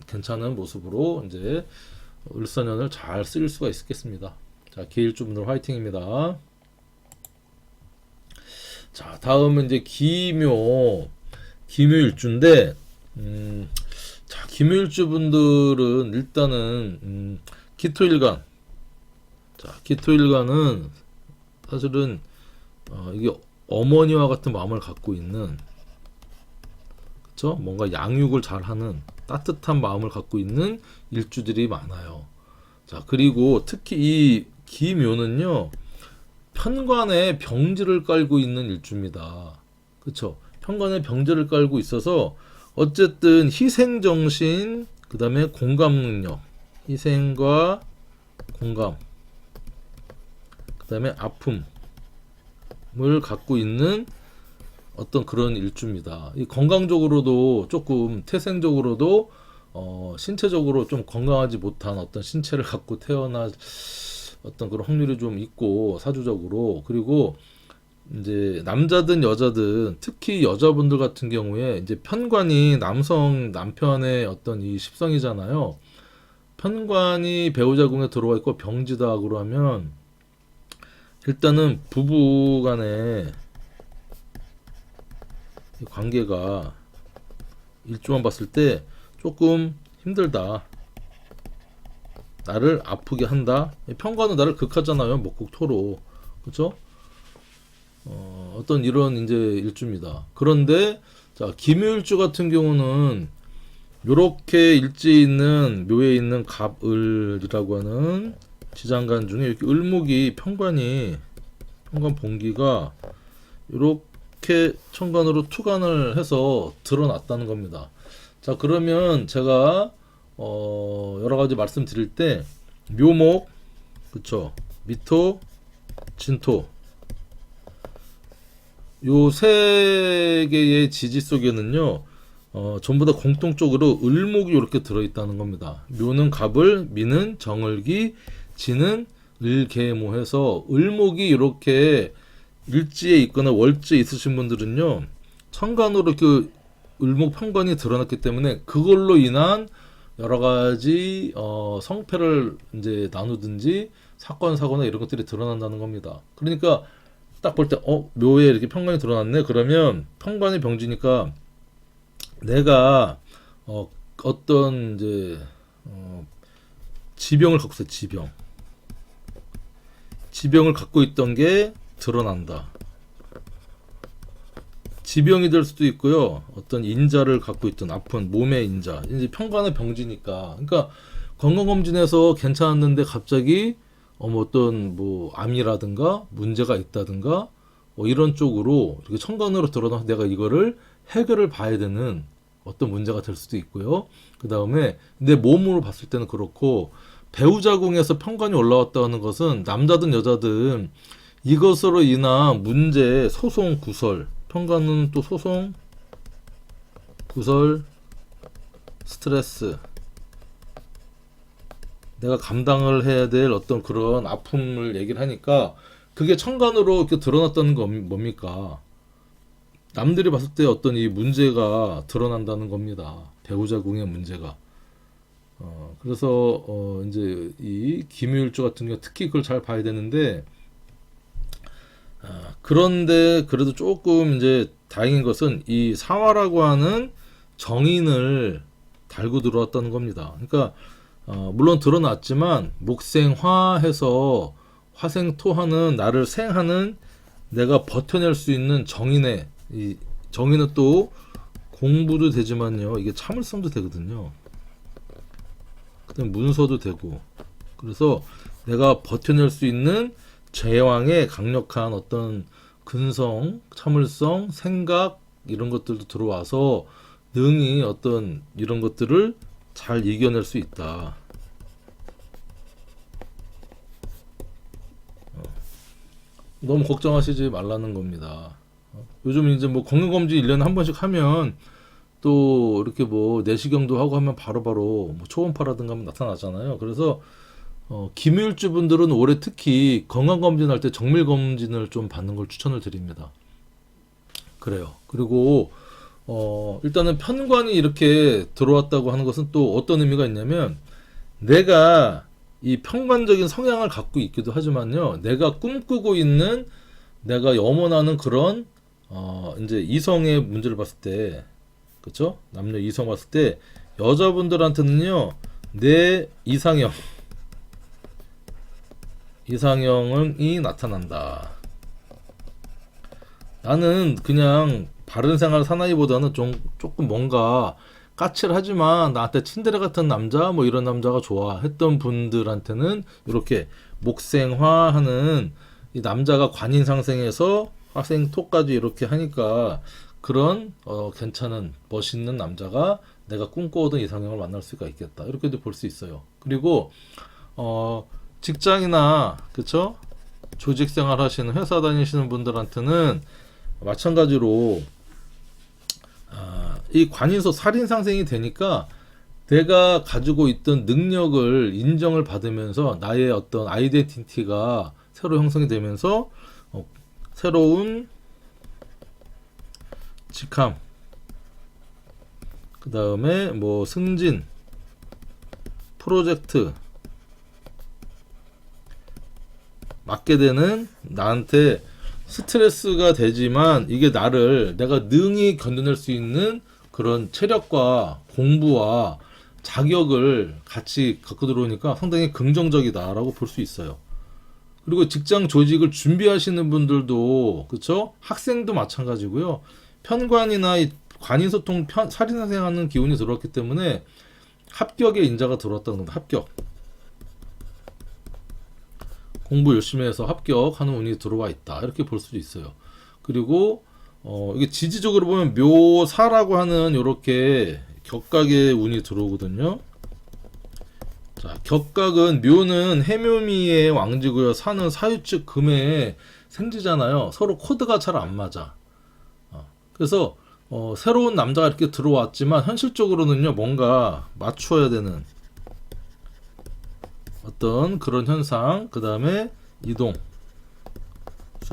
괜찮은 모습으로 이제 을사년을 잘 쓸 수가 있겠습니다. 자, 기일주분들 화이팅입니다. 자, 다음은 이제 기묘일주인데, 자, 기묘일주분들은 일단은 기토일간. 자, 기토일간은 사실은 이게 어머니와 같은 마음을 갖고 있는, 그쵸? 뭔가 양육을 잘하는 따뜻한 마음을 갖고 있는 일주들이 많아요. 자, 그리고 특히 이 기묘는요, 편관에 병지를 깔고 있는 일주입니다. 그쵸? 편관에 병지를 깔고 있어서 어쨌든 희생정신, 그 다음에 공감능력, 희생과 공감, 그 다음에 아픔을 갖고 있는 어떤 그런 일주입니다. 이 건강적으로도 조금 태생적으로도 신체적으로 좀 건강하지 못한 어떤 신체를 갖고 태어날 어떤 그런 확률이 좀 있고 사주적으로, 그리고 이제 남자든 여자든 특히 여자분들 같은 경우에 이제 편관이 남편의 어떤 이 십성이잖아요. 편관이 배우자 궁에 들어와 있고 병지다 그러면 일단은 부부 간의 관계가 일주만 봤을 때 조금 힘들다. 나를 아프게 한다. 편관은 나를 극하잖아요. 목국토로. 그렇죠? 어떤 이런 이제 일주입니다. 그런데 자, 기묘일주 같은 경우는 요렇게 일지에 있는 묘에 있는 갑을이라고 하는 지장간 중에 이렇게 을목이 편관 봉기가 이렇게 천간으로 투간을 해서 드러났다는 겁니다. 자, 그러면 제가 여러 가지 말씀드릴 때 묘목, 그쵸? 미토, 진토, 요 세 개의 지지 속에는요, 전부 다 공통적으로 을목이 이렇게 들어있다는 겁니다. 묘는 갑을, 미는 정을기, 진은 을계모 해서 을목이 이렇게 일지에 있거나 월지에 있으신 분들은요, 천간으로 그 을목 편관이 드러났기 때문에 그걸로 인한 여러 가지 성패를 이제 나누든지 사건 사고나 이런 것들이 드러난다는 겁니다. 그러니까 딱 볼 때 묘에 이렇게 편관이 드러났네. 그러면 편관이 병지니까 내가 어떤 이제 지병을 갖고 있어. 지병을 갖고 있던 게 드러난다. 지병이 될 수도 있고요. 어떤 인자를 갖고 있던 아픈 몸의 인자. 이제 편관의 병지니까. 그러니까 건강검진에서 괜찮았는데 갑자기 어떤 암이라든가 문제가 있다든가 이런 쪽으로 이렇게 천간으로 드러나서 내가 이거를 해결을 봐야 되는 어떤 문제가 될 수도 있고요. 그 다음에 내 몸으로 봤을 때는 그렇고, 배우자궁에서 편관이 올라왔다는 것은 남자든 여자든 이것으로 인한 문제, 소송, 구설, 편관은 또 소송, 구설, 스트레스, 내가 감당을 해야 될 어떤 그런 아픔을 얘기를 하니까 그게 천간으로 이렇게 드러났다는 건 뭡니까? 남들이 봤을 때 어떤 이 문제가 드러난다는 겁니다. 배우자궁의 문제가. 그래서 이제 이 기묘일주 같은 경우 특히 그걸 잘 봐야 되는데, 그런데 그래도 조금 이제 다행인 것은 이 사화라고 하는 정인을 달고 들어왔다는 겁니다. 그러니까 물론 드러났지만 목생화해서 화생토하는 나를 생하는 내가 버텨낼 수 있는 정인의, 이 정인은 또 공부도 되지만요, 이게 참을성도 되거든요. 그다음에 문서도 되고, 그래서 내가 버텨낼 수 있는 제왕의 강력한 어떤 근성, 참을성, 생각, 이런 것들도 들어와서 능히 어떤 이런 것들을 잘 이겨낼 수 있다. 너무 걱정하시지 말라는 겁니다. 요즘 이제 뭐 건강검진 1년에 한 번씩 하면 또 이렇게 뭐 내시경도 하고 하면 바로바로 뭐 초음파라든가 하면 나타나잖아요. 그래서 기묘일주 분들은 올해 특히 건강검진할 때 정밀검진을 좀 받는 걸 추천을 드립니다. 그래요. 그리고 일단은 편관이 이렇게 들어왔다고 하는 것은 또 어떤 의미가 있냐면 내가 이 편관적인 성향을 갖고 있기도 하지만요. 내가 꿈꾸고 있는 내가 염원하는 그런 이제 이성의 문제를 봤을 때 그쵸? 남녀 이성 봤을 때 여자분들한테는요. 내 이상형이 나타난다. 나는 그냥 바른 생활 사나이보다는 조금 뭔가 까칠하지만 나한테 친데레 같은 남자 뭐 이런 남자가 좋아 했던 분들한테는 이렇게 목생화하는 이 남자가 관인상생에서 화생토까지 이렇게 하니까 그런 괜찮은 멋있는 남자가 내가 꿈꿔오던 이상형을 만날 수가 있겠다 이렇게도 볼 수 있어요. 그리고 직장이나 그쵸 조직생활 하시는 회사 다니시는 분들한테는 마찬가지로 이 관인서 살인상생이 되니까 내가 가지고 있던 능력을 인정을 받으면서 나의 어떤 아이덴티티가 새로 형성이 되면서 새로운 직함 그 다음에 뭐 승진 프로젝트 맡게 되는 나한테 스트레스가 되지만 이게 내가 능히 견뎌낼 수 있는 그런 체력과 공부와 자격을 같이 갖고 들어오니까 상당히 긍정적이다라고 볼 수 있어요. 그리고 직장 조직을 준비하시는 분들도 그렇죠? 학생도 마찬가지고요. 편관이나 이 관인소통 살인상생하는 기운이 들어왔기 때문에 합격의 인자가 들어왔다는 겁니다. 합격. 공부 열심히 해서 합격하는 운이 들어와 있다. 이렇게 볼 수도 있어요. 그리고 이게 지지적으로 보면 묘사라고 하는 이렇게 격각의 운이 들어오거든요. 자, 격각은 묘는 해묘미의 왕지고요. 사는 사유축 금의 생지잖아요. 서로 코드가 잘 안 맞아. 그래서 새로운 남자가 이렇게 들어왔지만 현실적으로는요. 뭔가 맞춰야 되는 어떤 그런 현상, 그 다음에 이동,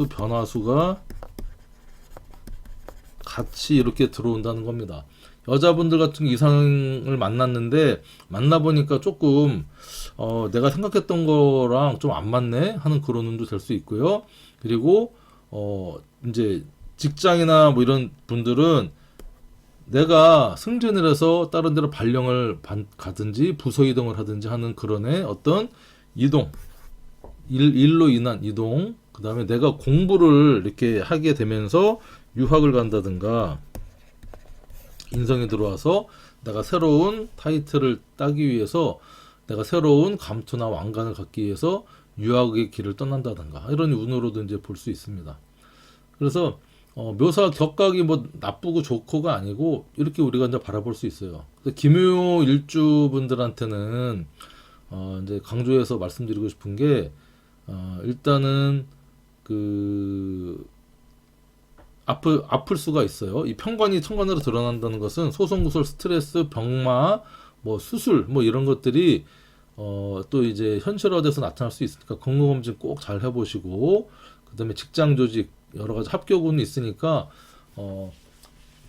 변화수가 같이 이렇게 들어온다는 겁니다. 여자분들 같은 이상을 만났는데 만나보니까 조금 내가 생각했던 거랑 좀 안 맞네 하는 그런 운도 될 수 있고요. 그리고 이제 직장이나 뭐 이런 분들은 내가 승진을 해서 다른 데로 발령을 가든지 부서 이동을 하든지 하는 그런 어떤 이동, 일로 인한 이동, 그 다음에 내가 공부를 이렇게 하게 되면서 유학을 간다든가 인성이 들어와서 내가 새로운 타이틀을 따기 위해서 내가 새로운 감투나 왕관을 갖기 위해서 유학의 길을 떠난다든가 이런 운으로도 이제 볼 수 있습니다. 그래서 묘사 격각이 뭐 나쁘고 좋고가 아니고 이렇게 우리가 이제 바라볼 수 있어요. 기묘 일주 분들한테는 이제 강조해서 말씀드리고 싶은 게 일단은 아플 수가 있어요. 이 편관이 천관으로 드러난다는 것은 소송구설, 스트레스, 병마, 뭐 수술, 뭐 이런 것들이 또 이제 현실화돼서 나타날 수 있으니까 건강검진 꼭 잘 해보시고 그다음에 직장 조직 여러 가지 합격운이 있으니까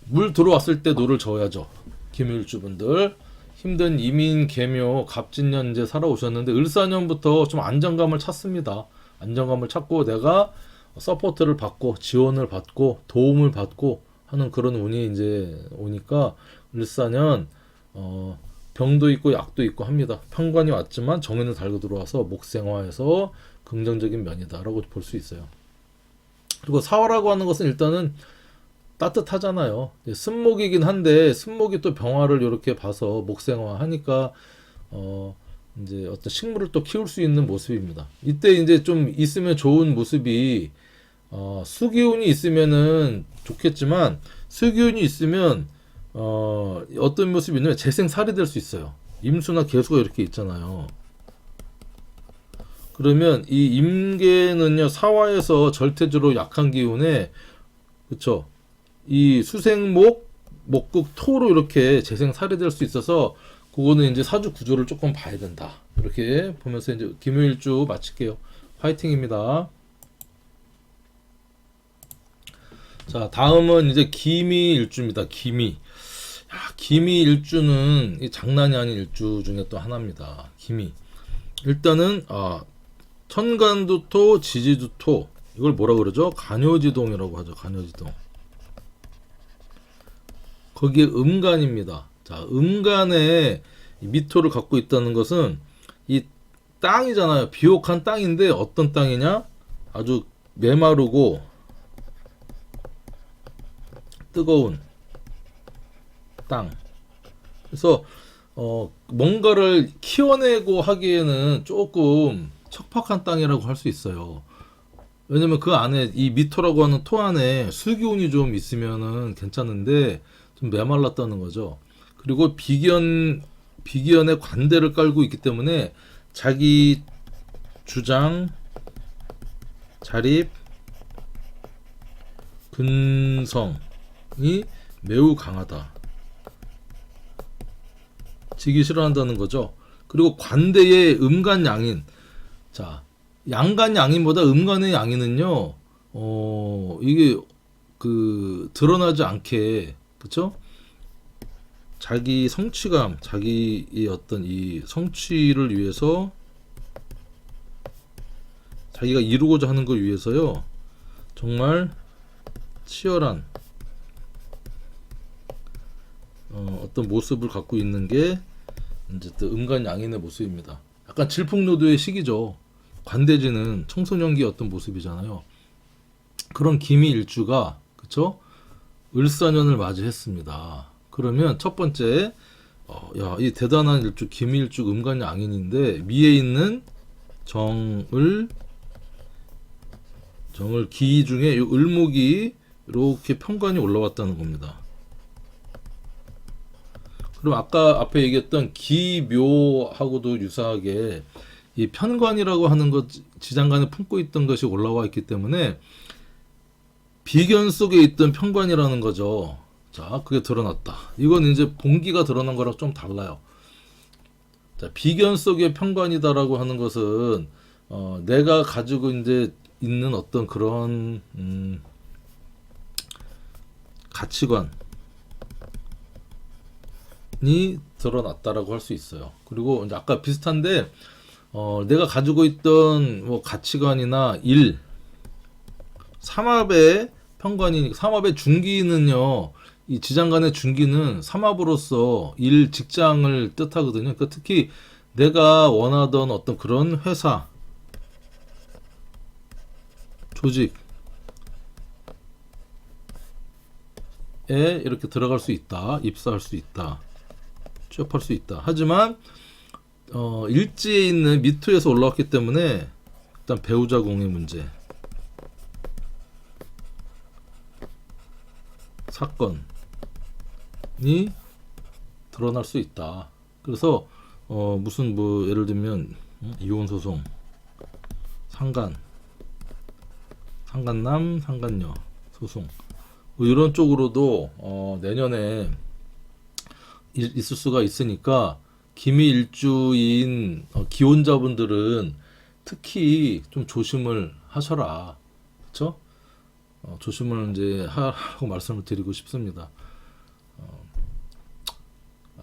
물 들어왔을 때 노를 저어야죠. 김일주분들 힘든 이민, 개묘, 갑진년 이제 살아오셨는데 을사년부터 좀 안정감을 찾습니다. 안정감을 찾고 내가 서포트를 받고 지원을 받고 도움을 받고 하는 그런 운이 이제 오니까 을사년 병도 있고 약도 있고 합니다. 편관이 왔지만 정인을 달고 들어와서 목생화해서 긍정적인 면이다라고 볼 수 있어요. 그리고 사화라고 하는 것은 일단은 따뜻하잖아요. 쓴목이긴 한데 쓴목이 또 병화를 이렇게 봐서 목생화 하니까 이제 어떤 식물을 또 키울 수 있는 모습입니다. 이때 이제 좀 있으면 좋은 모습이 수기운이 있으면은 좋겠지만 수기운이 있으면 어떤 모습이 있냐면 재생살이 될 수 있어요. 임수나 개수가 이렇게 있잖아요. 그러면 이 임계는요, 사화에서 절대적으로 약한 기운에, 그쵸, 이 수생목, 목극, 토로 이렇게 재생살이 될 수 있어서 그거는 이제 사주 구조를 조금 봐야 된다. 이렇게 보면서 이제 김요일주 마칠게요. 화이팅입니다. 자, 다음은 이제 기미일주입니다. 기미. 야, 기미일주는 이 장난이 아닌 일주 중에 또 하나입니다. 기미. 일단은 천간두토, 지지두토. 이걸 뭐라 그러죠? 간요지동이라고 하죠. 간요지동. 거기에 음간입니다. 자, 음간에 미토를 갖고 있다는 것은 이 땅이잖아요. 비옥한 땅인데 어떤 땅이냐? 아주 메마르고 뜨거운 땅. 그래서 뭔가를 키워내고 하기에는 조금 척박한 땅이라고 할 수 있어요. 왜냐면 그 안에 이 미토라고 하는 토 안에 수기운이 좀 있으면은 괜찮은데 좀 메말랐다는 거죠. 그리고 비견의 관대를 깔고 있기 때문에 자기 주장, 자립, 근성이 매우 강하다. 지기 싫어한다는 거죠. 그리고 관대의 음간양인. 자, 양간양인보다 음간의 양인은요, 이게 드러나지 않게, 그쵸? 자기 성취감, 자기의 어떤 이 성취를 위해서, 자기가 이루고자 하는 걸 위해서요, 정말 치열한 어떤 모습을 갖고 있는 게 이제 또 음간양인의 모습입니다. 약간 질풍노도의 시기죠. 관대지는 청소년기의 어떤 모습이잖아요. 그런 기미일주가, 그쵸? 을사년을 맞이했습니다. 그러면 첫 번째, 이 대단한 일주 기미일주 음간양인인데 미에 있는 정을 기 중에 이 을목이 이렇게 편관이 올라왔다는 겁니다. 그럼 아까 앞에 얘기했던 기묘하고도 유사하게 이 편관이라고 하는 것, 지장간에 품고 있던 것이 올라와 있기 때문에 비견 속에 있던 편관이라는 거죠. 자, 그게 드러났다. 이건 이제 본기가 드러난 거랑 좀 달라요. 자, 비견 속의 편관이다라고 하는 것은 내가 가지고 이제 있는 어떤 그런 가치관이 드러났다라고 할 수 있어요. 그리고 이제 아까 비슷한데 내가 가지고 있던 뭐 가치관이나 일, 삼합의 편관이니까 삼합의 중기는요. 이 지장간의 중기는 삼합으로서 일, 직장을 뜻하거든요. 그러니까 특히 내가 원하던 어떤 그런 회사, 조직에 이렇게 들어갈 수 있다. 입사할 수 있다. 취업할 수 있다. 하지만 일지에 있는 미토에서 올라왔기 때문에 일단 배우자 공의 문제, 사건이 드러날 수 있다. 그래서 무슨 뭐 예를 들면 이혼 소송, 상간남, 상간녀 소송 뭐 이런 쪽으로도 내년에 있을 수가 있으니까 기미일주인 기혼자분들은 특히 좀 조심을 하셔라. 그렇죠? 조심을 이제 하라고 말씀을 드리고 싶습니다.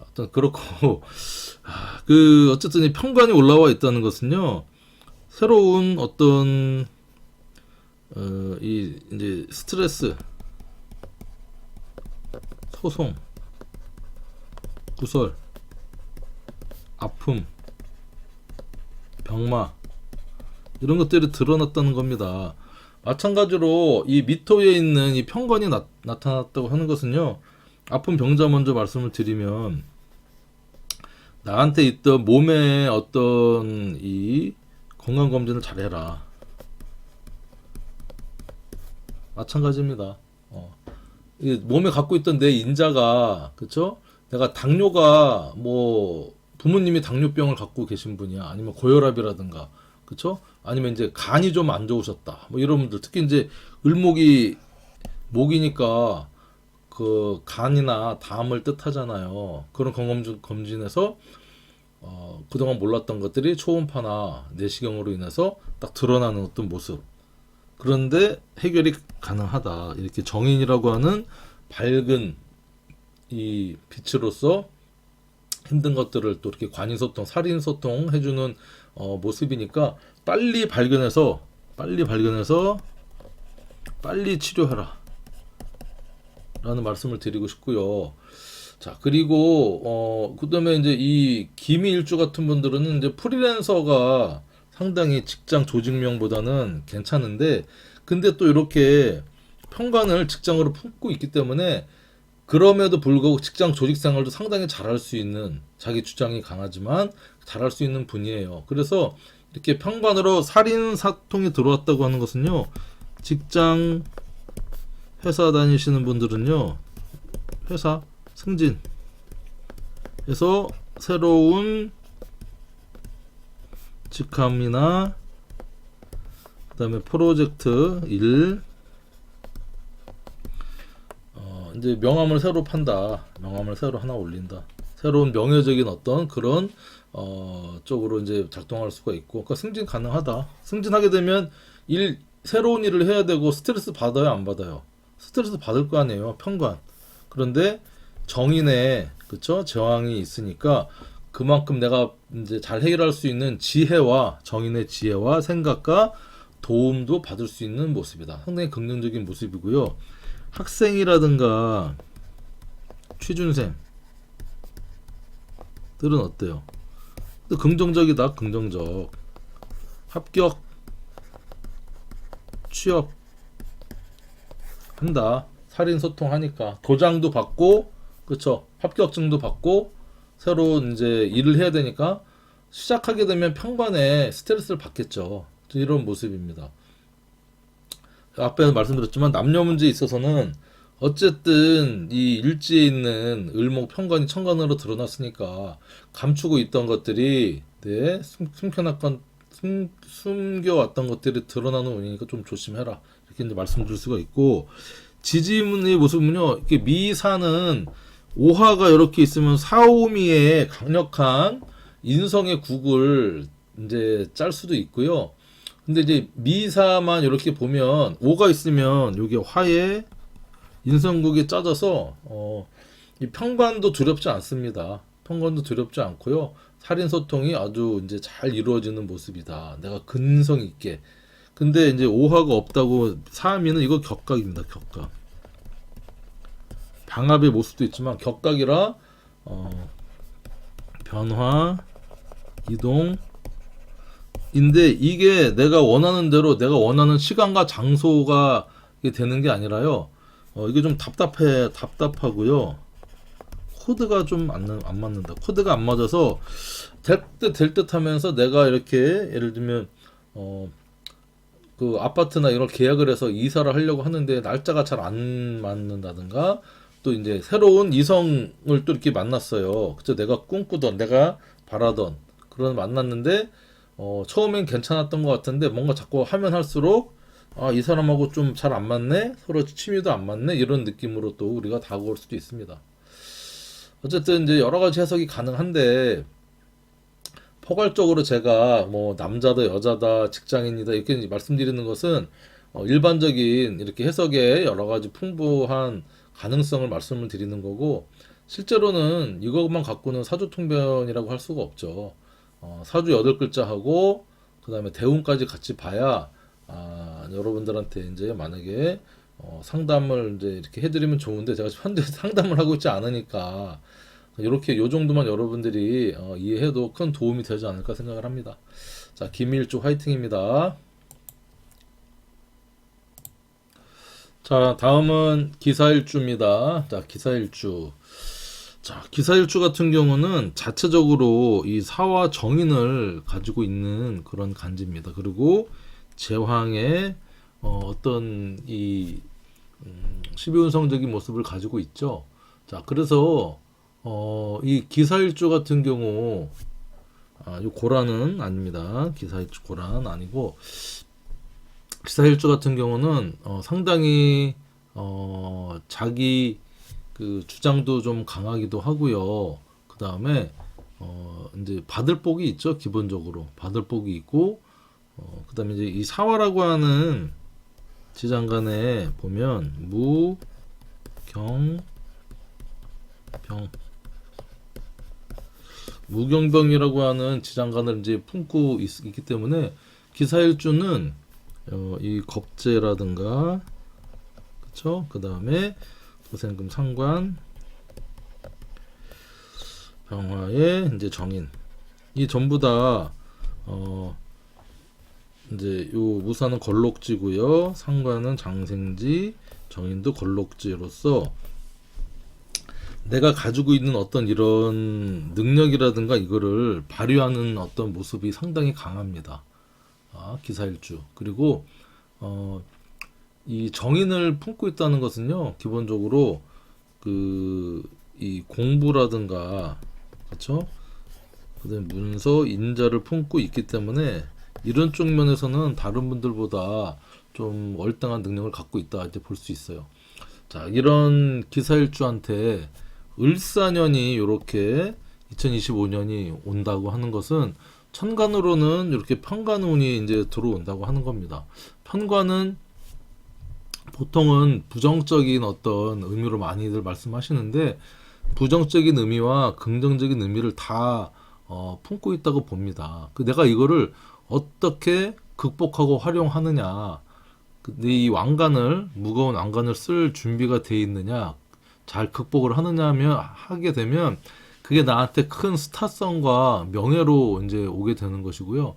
어떤 그렇고 어쨌든 이 편관이 올라와 있다는 것은요. 새로운 어떤 이 이제 스트레스, 소송, 구설, 아픔, 병마 이런 것들이 드러났다는 겁니다. 마찬가지로 이 미토에 있는 이 편관이 나타났다고 하는 것은요. 아픈 병자 먼저 말씀을 드리면 나한테 있던 몸의 어떤 이 건강검진을 잘해라. 마찬가지입니다. 이 몸에 갖고 있던 내 인자가, 그쵸? 내가 당뇨가 뭐 부모님이 당뇨병을 갖고 계신 분이야, 아니면 고혈압이라든가, 그쵸? 아니면 이제 간이 좀 안 좋으셨다, 뭐 이런 분들, 특히 이제 을목이 목이니까 그 간이나 담을 뜻하잖아요. 그런 검진에서 그동안 몰랐던 것들이 초음파나 내시경으로 인해서 딱 드러나는 어떤 모습. 그런데 해결이 가능하다. 이렇게 정인이라고 하는 밝은 이 빛으로서 힘든 것들을 또 이렇게 관인소통, 살인소통 해주는 모습이니까 빨리 발견해서 빨리 치료해라 라는 말씀을 드리고 싶고요. 자, 그리고 그다음에 이제 이 기미일주 같은 분들은 이제 프리랜서가 상당히 직장 조직명보다는 괜찮은데, 근데 또 이렇게 평관을 직장으로 품고 있기 때문에 그럼에도 불구하고 직장 조직 생활도 상당히 잘할 수 있는, 자기 주장이 강하지만 잘할 수 있는 분이에요. 그래서 이렇게 평관으로 살인 사통이 들어왔다고 하는 것은요, 직장 회사 다니시는 분들은요, 회사 승진에서 새로운 직함이나 그다음에 프로젝트 일, 이제 명함을 새로 판다, 명함을 새로 하나 올린다, 새로운 명예적인 어떤 그런 쪽으로 이제 작동할 수가 있고, 그러니까 승진 가능하다. 승진하게 되면 새로운 일을 해야 되고 스트레스 받아요, 안 받아요? 스트레스 받을 거 아니에요, 평관. 그런데 정인의, 그쵸, 저항이 있으니까 그만큼 내가 이제 잘 해결할 수 있는 지혜와, 정인의 지혜와 생각과 도움도 받을 수 있는 모습이다. 상당히 긍정적인 모습이고요. 학생이라든가 취준생들은 어때요? 또 긍정적이다, 긍정적. 합격, 취업 한다. 살인 소통하니까 도장도 받고, 그쵸, 합격증도 받고, 새로 이제 일을 해야 되니까 시작하게 되면 평반에 스트레스를 받겠죠. 이런 모습입니다. 앞에서 말씀드렸지만 남녀 문제에 있어서는 어쨌든 이 일지에 있는 을목 평관이 천간으로 드러났으니까 감추고 있던 것들이, 네, 숨겨왔던 것들이 드러나는 운이니까 좀 조심해라, 이렇게 이제 말씀드릴 수가 있고, 지지문의 모습은요, 이렇게 미사는 오화가 이렇게 있으면 사오미의 강력한 인성의 국을 이제 짤 수도 있고요. 근데 이제 미사만 이렇게 보면 오가 있으면 여기 화에 인성국이 짜져서 이 평관도 두렵지 않습니다. 평관도 두렵지 않고요. 살인 소통이 아주 이제 잘 이루어지는 모습이다. 내가 근성 있게. 근데 이제 오화가 없다고, 사미는 이거 격각입니다. 격각. 방합의 모습도 있지만 격각이라 변화, 이동, 인데 이게 내가 원하는 대로, 내가 원하는 시간과 장소가 이게 되는 게 아니라요. 이게 좀 답답하고요. 코드가 좀 안 맞는다. 코드가 안 맞아서 될 듯 하면서 내가 이렇게 예를 들면 그 아파트나 이런 계약을 해서 이사를 하려고 하는데 날짜가 잘 안 맞는다든가, 또 이제 새로운 이성을 또 이렇게 만났어요. 그쵸? 내가 꿈꾸던, 내가 바라던 그런 만났는데 처음엔 괜찮았던 것 같은데 뭔가 자꾸 하면 할수록 이 사람하고 좀 잘 안 맞네, 서로 취미도 안 맞네, 이런 느낌으로 또 우리가 다가올 수도 있습니다. 어쨌든 이제 여러 가지 해석이 가능한데, 포괄적으로 제가 뭐 남자다, 여자다, 직장인이다 이렇게 말씀드리는 것은 일반적인 이렇게 해석에 여러 가지 풍부한 가능성을 말씀을 드리는 거고, 실제로는 이것만 갖고는 사주통변이라고 할 수가 없죠. 사주 8글자하고 그 다음에 대운까지 같이 봐야 여러분들한테 이제 만약에 상담을 이제 이렇게 해드리면 좋은데, 제가 현재 상담을 하고 있지 않으니까 이렇게 요 정도만 여러분들이 이해해도 큰 도움이 되지 않을까 생각을 합니다. 자, 김일주 화이팅입니다. 자, 다음은 기사일주입니다. 자, 기사일주. 자, 기사일주 같은 경우는 자체적으로 이 사와 정인을 가지고 있는 그런 간지입니다. 그리고 제황의 어떤 이 12운성적인 모습을 가지고 있죠. 자, 그래서 이 기사일주 같은 경우 이 고란은 아닙니다. 기사일주 고란 아니고 기사일주 같은 경우는 상당히 자기 그 주장도 좀 강하기도 하고요. 그 다음에 이제 받을 복이 있죠. 기본적으로 받을 복이 있고 그 다음에 이제 이 사화라고 하는 지장간에 보면 무, 경, 병, 무경병이라고 하는 지장간을 이제 품고 있기 때문에 기사일주는 이 겁재라든가 그쵸? 그 다음에 도생금 상관 병화의 이제 정인 이 전부 다 이제 요 무사는 걸록지고요. 상관은 장생지, 정인도 걸록지로서 내가 가지고 있는 어떤 이런 능력이라든가 이거를 발휘하는 어떤 모습이 상당히 강합니다. 기사일주. 그리고 이 정인을 품고 있다는 것은요. 기본적으로 이 공부라든가 그렇죠? 그다음에 문서, 인자를 품고 있기 때문에 이런 쪽 면에서는 다른 분들보다 좀 월등한 능력을 갖고 있다 이제 볼 수 있어요. 자, 이런 기사일주한테 을사년이 이렇게 2025년이 온다고 하는 것은 천간으로는 이렇게 편관운이 이제 들어온다고 하는 겁니다. 편관은 보통은 부정적인 어떤 의미로 많이들 말씀하시는데 부정적인 의미와 긍정적인 의미를 다 품고 있다고 봅니다. 내가 이거를 어떻게 극복하고 활용하느냐, 이 왕관을 무거운 왕관을 쓸 준비가 돼 있느냐, 잘 극복을 하게 되면 그게 나한테 큰 스타성과 명예로 이제 오게 되는 것이고요.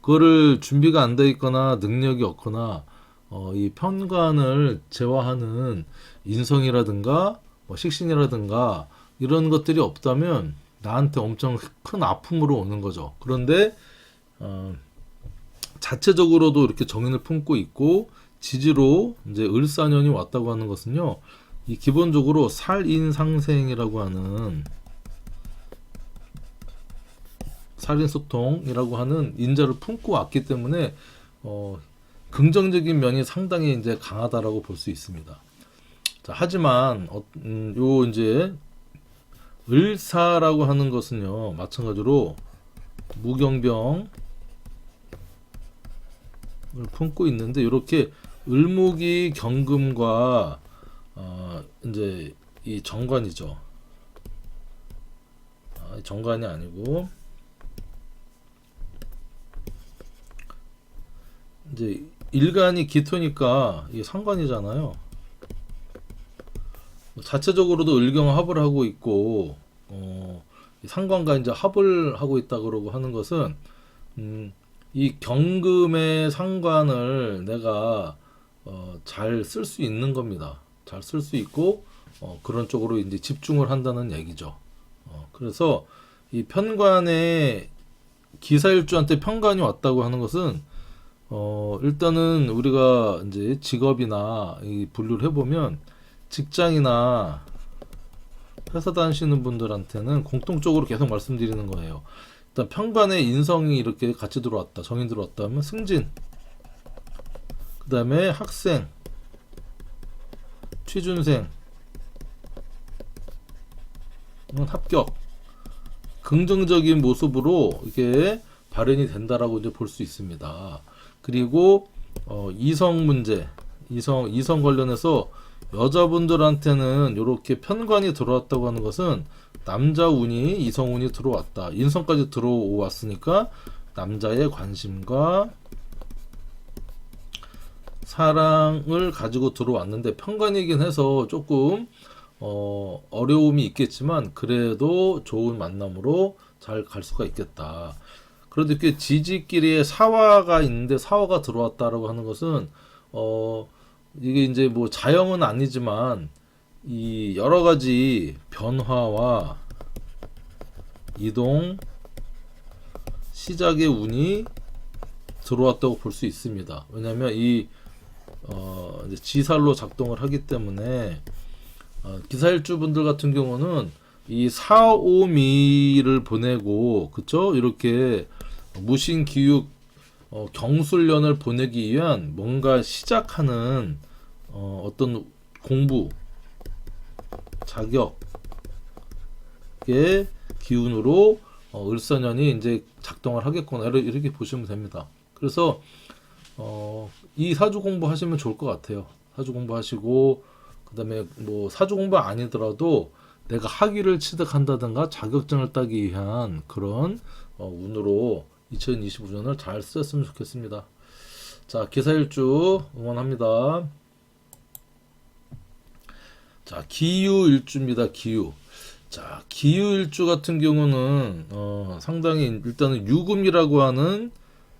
그거를 준비가 안 돼 있거나 능력이 없거나 이 편관을 제어하는 인성이라든가 식신이라든가 이런 것들이 없다면 나한테 엄청 큰 아픔으로 오는 거죠. 그런데 자체적으로도 이렇게 정인을 품고 있고 지지로 이제 을사년이 왔다고 하는 것은요. 이 기본적으로 살인상생이라고 하는 살인소통이라고 하는 인자를 품고 왔기 때문에 긍정적인 면이 상당히 이제 강하다라고 볼 수 있습니다. 자, 하지만 요 이제 을사라고 하는 것은요 마찬가지로 무경병을 품고 있는데 이렇게 을목이 경금과 이제 이 정관이죠. 정관이 아니고 이제 일간이 기토니까 이게 상관이잖아요. 자체적으로도 을경합을 하고 있고 상관과 이제 합을 하고 있다 그러고 하는 것은 이 경금의 상관을 내가 잘 쓸 수 있는 겁니다. 잘 쓸 수 있고 그런 쪽으로 이제 집중을 한다는 얘기죠. 그래서 이 편관에 기사일주한테 편관이 왔다고 하는 것은 일단은 우리가 이제 직업이나 이 분류를 해보면 직장이나 회사 다니시는 분들한테는 공통적으로 계속 말씀드리는 거예요. 일단 편관에 인성이 이렇게 같이 들어왔다, 정인 들어왔다 하면 승진, 그 다음에 학생, 취준생, 합격, 긍정적인 모습으로 이게 발현이 된다라고 이제 볼 수 있습니다. 그리고 이성 문제, 이성 관련해서 여자분들한테는 이렇게 편관이 들어왔다고 하는 것은 남자 운이 이성 운이 들어왔다. 인성까지 들어왔으니까 남자의 관심과 사랑을 가지고 들어왔는데 편관이긴 해서 조금 어려움이 있겠지만 그래도 좋은 만남으로 잘 갈 수가 있겠다. 그런데 이렇게 지지끼리에 사화가 있는데 사화가 들어왔다라고 하는 것은 이게 이제 뭐 자영은 아니지만 이 여러 가지 변화와 이동 시작의 운이 들어왔다고 볼 수 있습니다. 왜냐하면 이 이제 지살로 작동을 하기 때문에 기사일주 분들 같은 경우는 이 4, 5미를 보내고 그쵸? 이렇게 무신기육 경술련을 보내기 위한 뭔가 시작하는 어떤 공부 자격의 기운으로 을사년이 이제 작동을 하겠구나 이렇게 보시면 됩니다. 그래서 이 사주 공부 하시면 좋을 것 같아요. 사주 공부 하시고 그다음에 뭐 사주 공부 아니더라도 내가 학위를 취득한다든가 자격증을 따기 위한 그런 운으로 2025년을 잘 쓰셨으면 좋겠습니다. 자, 기사일주 응원합니다. 자, 기유일주입니다. 기유. 자, 기유일주 같은 경우는 상당히 일단은 유금이라고 하는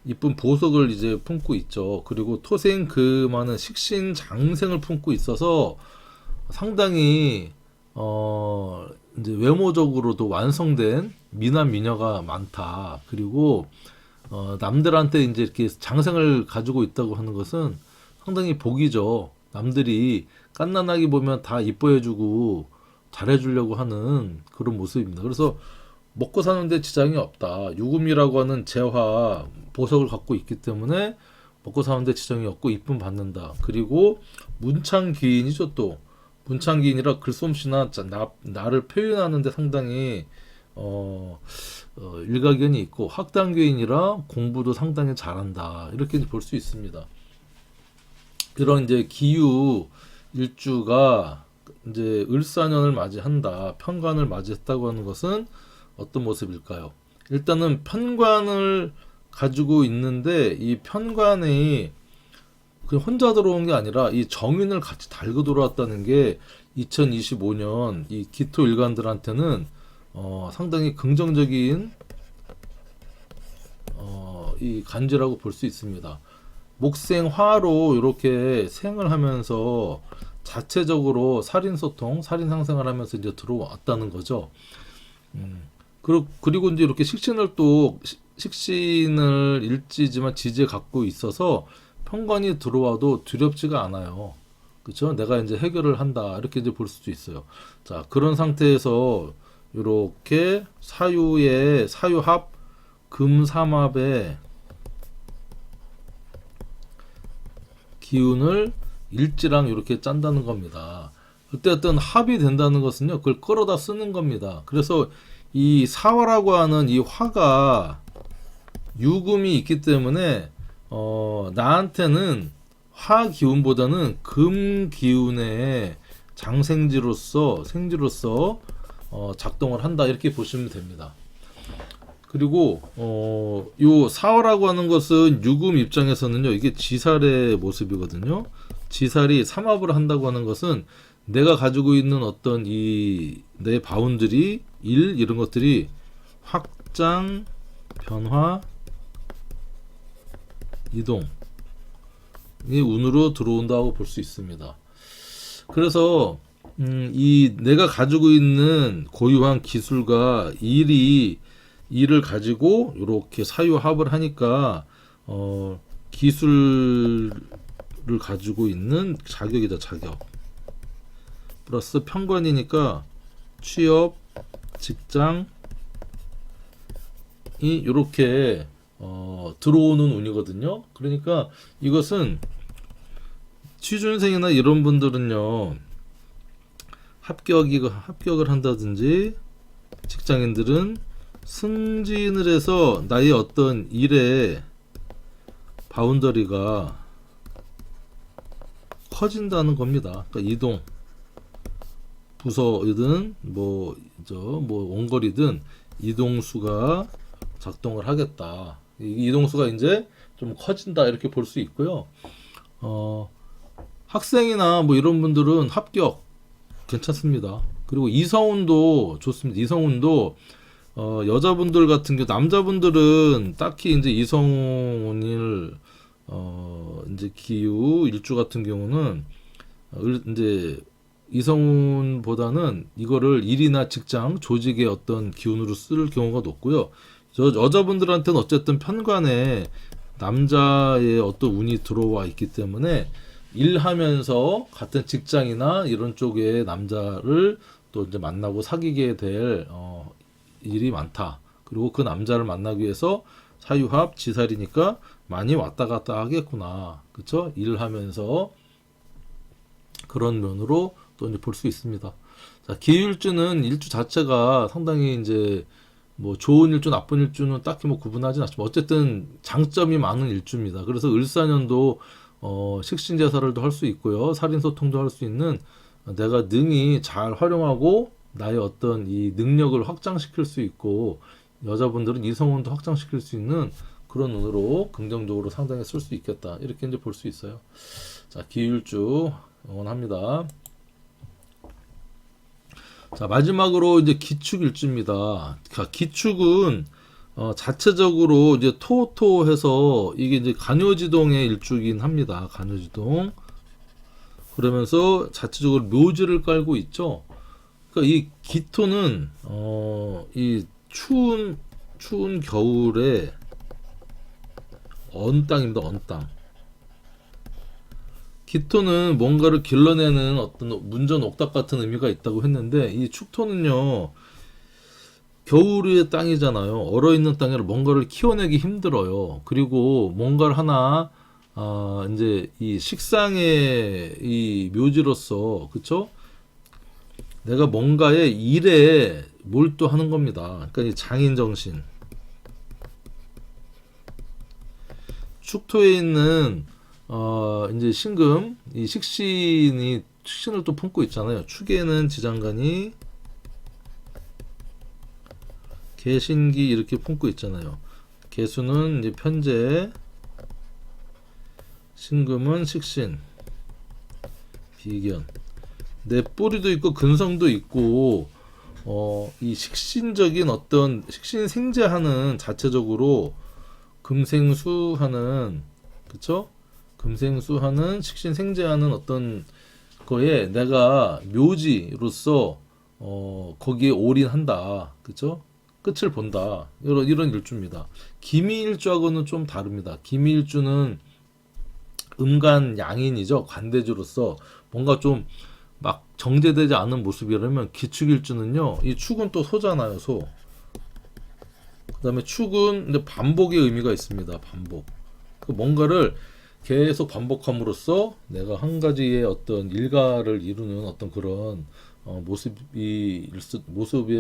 이쁜 보석을 이제 품고 있죠. 그리고 토생 금하는 식신 장생을 품고 있어서 상당히 이제 외모적으로도 완성된 미남 미녀가 많다. 그리고 남들한테 이제 이렇게 장생을 가지고 있다고 하는 것은 상당히 복이죠. 남들이 갓난아기 보면 다 이뻐해주고 잘해주려고 하는 그런 모습입니다. 그래서 먹고 사는데 지장이 없다. 유금이라고 하는 재화 보석을 갖고 있기 때문에 먹고 사는데 지장이 없고 이쁨 받는다. 그리고 문창귀인이죠. 또 문창귀인이라 글솜씨나 나를 표현하는데 상당히 일가견이 있고 학당귀인이라 공부도 상당히 잘한다. 이렇게 볼 수 있습니다. 이런 이제 기유 일주가 이제 을사년을 맞이한다. 편관을 맞이했다고 하는 것은 어떤 모습일까요? 일단은 편관을 가지고 있는데 이 편관이 그냥 혼자 들어온 게 아니라 이 정인을 같이 달고 들어왔다는 게 2025년 이 기토 일간들한테는 상당히 긍정적인 이 간지라고 볼 수 있습니다. 목생화로 이렇게 생을 하면서 자체적으로 살인소통, 살인상생을 하면서 이제 들어왔다는 거죠. 그리고 이제 이렇게 식신을 또 식신을 일지지만 지지에 갖고 있어서 편관이 들어와도 두렵지가 않아요. 그렇죠? 내가 이제 해결을 한다 이렇게 이제 볼 수도 있어요. 자, 그런 상태에서 이렇게 사유의 사유합 금삼합의 기운을 일지랑 이렇게 짠다는 겁니다. 그때 어떤 합이 된다는 것은요, 그걸 끌어다 쓰는 겁니다. 그래서 이 사화라고 하는 이 화가 유금이 있기 때문에 나한테는 화 기운보다는 금 기운의 장생지로서 생지로서 작동을 한다 이렇게 보시면 됩니다. 그리고 요 사화라고 하는 것은 유금 입장에서는요, 이게 지살의 모습이거든요. 지살이 삼합을 한다고 하는 것은 내가 가지고 있는 어떤 이 내 바운드리 일 이런 것들이 확장 변화 이동 이 운으로 들어온다고 볼 수 있습니다. 그래서 이 내가 가지고 있는 고유한 기술과 일을 가지고 이렇게 사유합을 하니까 기술을 가지고 있는 자격이다. 자격 플러스 편관이니까 취업 직장이 이렇게 들어오는 운이거든요. 그러니까 이것은 취준생이나 이런 분들은요, 합격을 한다든지 직장인들은 승진을 해서 나의 어떤 일의 바운더리가 커진다는 겁니다. 그러니까 이동 부서이든 뭐 원거리든 이동수가 작동을 하겠다. 이동수가 이제 좀 커진다 이렇게 볼 수 있고요. 학생이나 뭐 이런 분들은 합격 괜찮습니다. 그리고 이성운도 좋습니다. 이성운도 여자분들 같은 경우 남자분들은 딱히 이제 이성운을 이제 기후 일주 같은 경우는 이제 이성운보다는 이거를 일이나 직장 조직의 어떤 기운으로 쓸 경우가 높고요. 여자분들한테는 어쨌든 편관에 남자의 어떤 운이 들어와 있기 때문에 일하면서 같은 직장이나 이런 쪽의 남자를 또 이제 만나고 사귀게 될 일이 많다. 그리고 그 남자를 만나기 위해서 사유합 지살이니까 많이 왔다 갔다 하겠구나. 그쵸? 일하면서 그런 면으로 또 이제 볼 수 있습니다. 자, 기일주는 일주 자체가 상당히 이제 뭐 좋은 일주, 나쁜 일주는 딱히 뭐 구분하진 않지만 어쨌든 장점이 많은 일주입니다. 그래서 을사년도 식신제사를도 할 수 있고요. 살인소통도 할 수 있는 내가 능히 잘 활용하고 나의 어떤 이 능력을 확장시킬 수 있고 여자분들은 이성운도 확장시킬 수 있는 그런 운으로 긍정적으로 상당히 쓸 수 있겠다. 이렇게 이제 볼 수 있어요. 자, 기일주 응원합니다. 자, 마지막으로 이제 기축일주입니다. 기축은 자체적으로 이제 토토해서 이게 이제 간요지동의 일주긴 합니다. 간요지동. 그러면서 자체적으로 묘지를 깔고 있죠. 그러니까 이 기토는 이 추운 겨울에 언 땅입니다. 언 땅. 기토는 뭔가를 길러내는 어떤 문전 옥답 같은 의미가 있다고 했는데 이 축토는요 겨울의 땅이잖아요. 얼어있는 땅이라 뭔가를 키워내기 힘들어요. 그리고 뭔가를 하나 이제 이 식상의 이 묘지로서 그쵸? 내가 뭔가의 일에 몰두하는 겁니다. 그러니까 이 장인 정신. 축토에 있는 이제 신금, 이 식신을 또 품고 있잖아요. 축에는 지장간이, 개신기 이렇게 품고 있잖아요. 개수는 이제 편재, 신금은 식신, 비견. 내 뿌리도 있고 근성도 있고, 이 식신적인 어떤 식신 생재하는 자체적으로 금생수하는, 그쵸? 금생수하는 식신생재하는 어떤 거에 내가 묘지로서 거기에 올인한다. 그쵸? 끝을 본다. 이런 일주입니다. 기미일주하고는 좀 다릅니다. 기미일주는 음간 양인이죠. 관대주로서 뭔가 좀 막 정제되지 않은 모습이라면 기축일주는요. 이 축은 또 소잖아요. 소. 그 다음에 축은 이제 반복의 의미가 있습니다. 반복. 그 뭔가를 계속 반복함으로써 내가 한 가지의 어떤 일가를 이루는 어떤 그런 모습의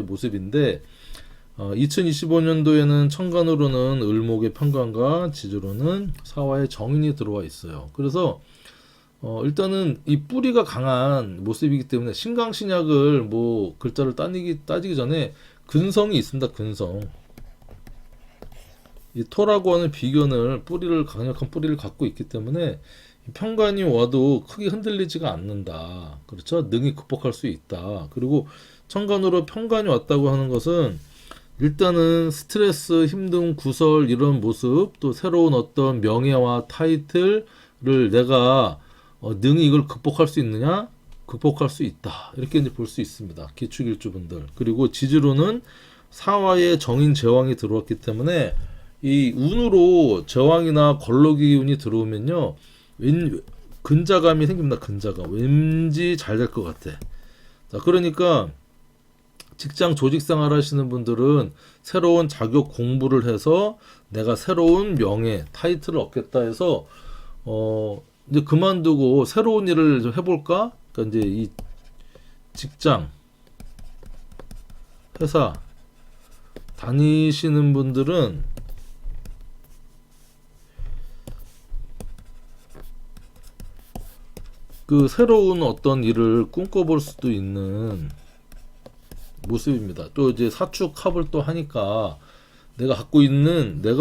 모습인데 2025년도에는 천간으로는 을목의 편관과 지지로는 사화의 정인이 들어와 있어요. 그래서 일단은 이 뿌리가 강한 모습이기 때문에 신강신약을 뭐 글자를 따지기 전에 근성이 있습니다. 근성. 이 토라고 하는 비견을 강력한 뿌리를 갖고 있기 때문에 편관이 와도 크게 흔들리지가 않는다. 그렇죠? 능히 극복할 수 있다. 그리고 천간으로 편관이 왔다고 하는 것은 일단은 스트레스, 힘듦, 구설 이런 모습, 또 새로운 어떤 명예와 타이틀을 내가 능히 이걸 극복할 수 있느냐? 극복할 수 있다. 이렇게 이제 볼 수 있습니다. 기축일주분들. 그리고 지지로는 사화의 정인 제왕이 들어왔기 때문에 이 운으로 제왕이나 걸러기 운이 들어오면요, 근자감이 생깁니다. 근자감. 왠지 잘 될 것 같아. 자, 그러니까 직장 조직 생활 하시는 분들은 새로운 자격 공부를 해서 내가 새로운 명예, 타이틀을 얻겠다 해서 이제 그만두고 새로운 일을 좀 해볼까? 그러니까 이제 이 직장, 회사 다니시는 분들은 그 새로운 어떤 일을 꿈꿔볼 수도 있는 모습입니다. 또 이제 사축합을 또 하니까 내가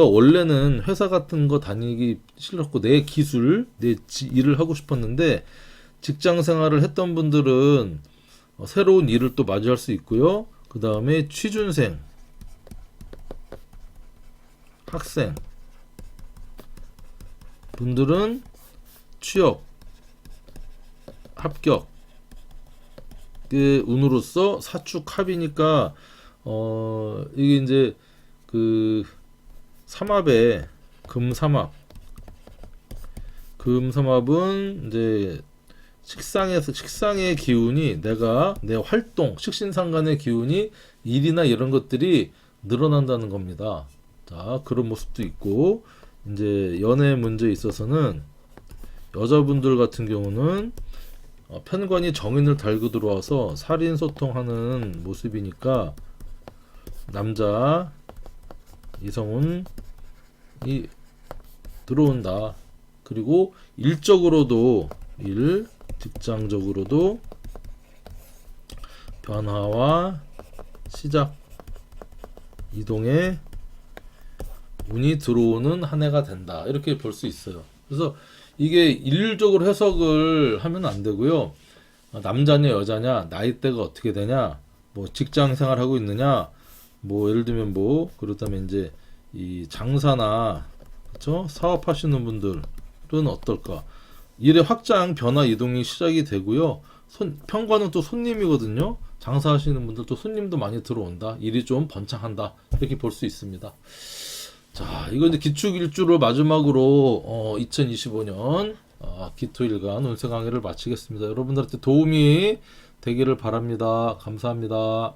원래는 회사 같은 거 다니기 싫었고 내 기술, 일을 하고 싶었는데 직장 생활을 했던 분들은 새로운 일을 또 맞이할 수 있고요. 그 다음에 취준생, 학생 분들은 취업, 합격 그 운으로서 사축합이니까 이게 이제 그 삼합에 금삼합 금삼합은 이제 식상의 기운이 내 활동, 식신상간의 기운이 일이나 이런 것들이 늘어난다는 겁니다. 자, 그런 모습도 있고, 이제 연애 문제에 있어서는 여자분들 같은 경우는 편관이 정인을 달고 들어와서 살인 소통하는 모습이니까 남자 이성운이 들어온다. 그리고 일적으로도 직장적으로도 변화와 시작, 이동의 운이 들어오는 한 해가 된다. 이렇게 볼 수 있어요. 그래서 이게 일률적으로 해석을 하면 안 되고요. 남자냐 여자냐, 나이대가 어떻게 되냐, 뭐 직장 생활하고 있느냐, 뭐 예를 들면 뭐 그렇다면 이제 이 장사나 그렇죠? 사업하시는 분들은 어떨까? 일의 확장, 변화, 이동이 시작이 되고요. 편관은 또 손님이거든요. 장사하시는 분들 또 손님도 많이 들어온다. 일이 좀 번창한다. 이렇게 볼 수 있습니다. 자, 이거 이제 기축일주로 마지막으로 2025년 기토일간 운세 강의를 마치겠습니다. 여러분들한테 도움이 되기를 바랍니다. 감사합니다.